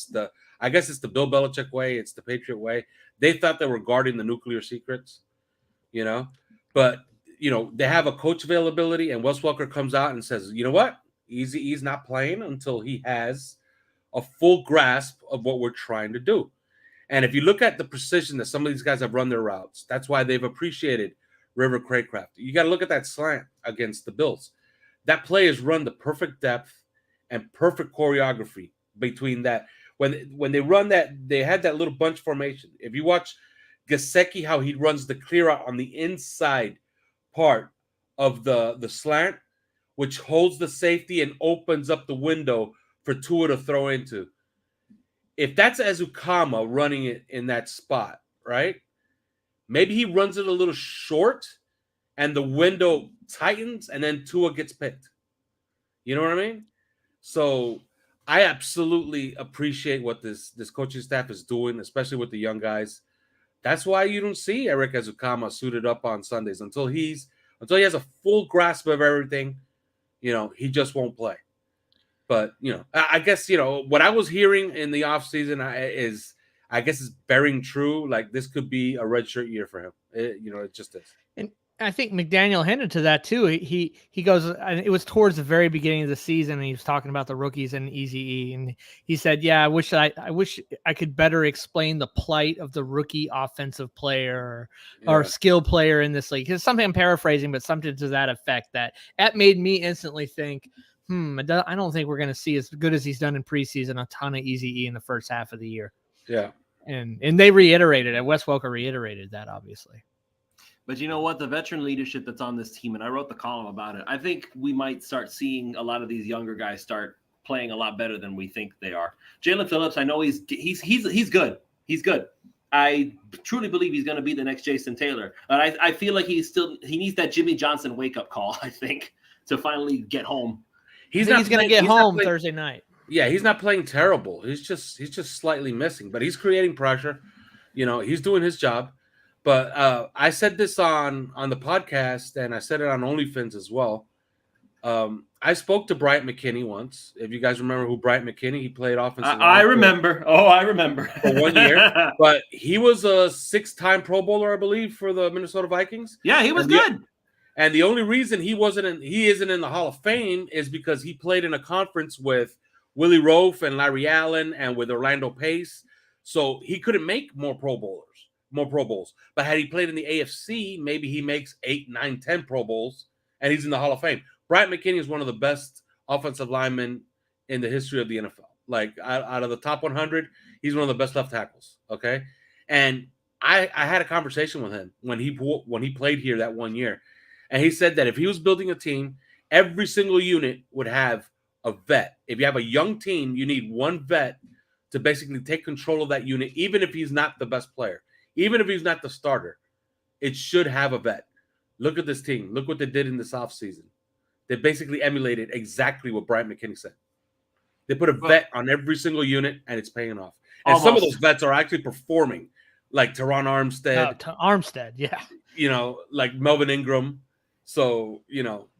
I guess it's the Bill Belichick way. It's the Patriot way. They thought they were guarding the nuclear secrets, But, they have a coach availability, and Wes Welker comes out and says, you know what? Easy's not playing until he has a full grasp of what we're trying to do. And if you look at the precision that some of these guys have run their routes, that's why they've appreciated River Craycraft. You got to look at that slant against the Bills. That play is run the perfect depth and perfect choreography between that. when they run that, they had that little bunch formation. If you watch Gesicki, how he runs the clear out on the inside part of the slant, which holds the safety and opens up the window for Tua to throw into. If that's Ezukama running it in that spot, right? Maybe he runs it a little short and the window tightens and then Tua gets picked. You know what I mean? So I absolutely appreciate what this coaching staff is doing, especially with the young guys. That's why you don't see Eric Ezukama suited up on Sundays until he has a full grasp of everything. He just won't play. But I guess what I was hearing in the offseason is bearing true. Like this could be a redshirt year for him. It just is. And I think McDaniel hinted to that too. He goes, and it was towards the very beginning of the season, and he was talking about the rookies and Eazy-E, and he said, "Yeah, I wish I could better explain the plight of the rookie offensive player or skill player in this league." Because something I'm paraphrasing, but something to that effect. That made me instantly think, I don't think we're going to see as good as he's done in preseason a ton of Eazy-E in the first half of the year. Yeah, and they reiterated it. Wes Welker reiterated that, obviously. But you know what? The veteran leadership that's on this team, and I wrote the column about it, I think we might start seeing a lot of these younger guys start playing a lot better than we think they are. Jalen Phillips, I know he's good. He's good. I truly believe he's going to be the next Jason Taylor. But I feel like he needs that Jimmy Johnson wake-up call, I think, to finally get home. He's going to get home Thursday night. Yeah, he's not playing terrible. He's just slightly missing, but he's creating pressure. He's doing his job. But I said this on the podcast, and I said it on OnlyFans as well. I spoke to Bryant McKinney once. If you guys remember who Bryant McKinney, he played offensive line. I remember. I remember. For 1 year. But he was a 6-time Pro Bowler, I believe, for the Minnesota Vikings. Yeah, he was good. And the only reason he isn't in the Hall of Fame is because he played in a conference with Willie Roaf and Larry Allen and with Orlando Pace. So he couldn't make more Pro Bowls. But had he played in the AFC, maybe he makes 8, 9, 10 Pro Bowls, and he's in the Hall of Fame. Bryant McKinney is one of the best offensive linemen in the history of the NFL. Like, out of the top 100, he's one of the best left tackles, okay? And I had a conversation with him when he played here that 1 year, and he said that if he was building a team, every single unit would have a vet. If you have a young team, you need one vet to basically take control of that unit, even if he's not the best player. Even if he's not the starter, it should have a vet. Look at this team. Look what they did in this offseason. They basically emulated exactly what Bryant McKinney said. They put a vet on every single unit, and it's paying off. And some of those vets are actually performing, like Teron Armstead. Armstead, yeah. Like Melvin Ingram. So,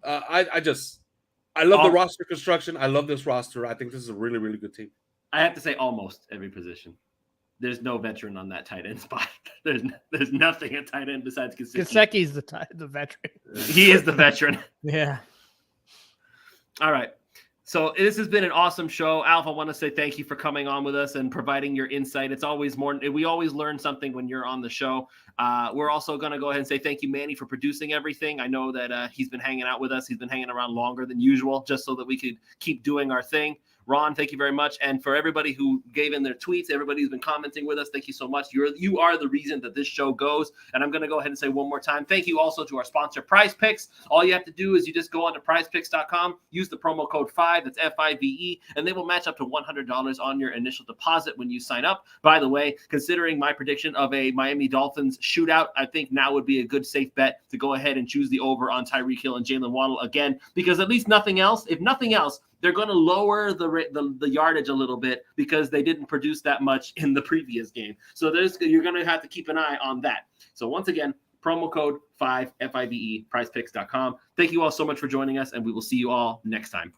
I love the roster construction. I love this roster. I think this is a really, really good team. I have to say almost every position. There's no veteran on that tight end spot. There's nothing at tight end besides Gesicki. Gesicki's the veteran. He is the veteran. Yeah. All right. So this has been an awesome show. Alf, I want to say thank you for coming on with us and providing your insight. It's always we always learn something when you're on the show. We're also going to go ahead and say thank you, Manny, for producing everything. I know that he's been hanging out with us. He's been hanging around longer than usual just so that we could keep doing our thing. Ron, thank you very much. And for everybody who gave in their tweets, everybody who's been commenting with us, thank you so much. You are the reason that this show goes. And I'm going to go ahead and say one more time, thank you also to our sponsor, Prize Picks. All you have to do is you just go on to prizepicks.com, use the promo code 5, that's FIVE, and they will match up to $100 on your initial deposit when you sign up. By the way, considering my prediction of a Miami Dolphins shootout, I think now would be a good safe bet to go ahead and choose the over on Tyreek Hill and Jalen Waddle again, because at least if nothing else, they're going to lower the yardage a little bit because they didn't produce that much in the previous game. So you're going to have to keep an eye on that. So once again, promo code 5, FIVE, prizepicks.com. Thank you all so much for joining us, and we will see you all next time.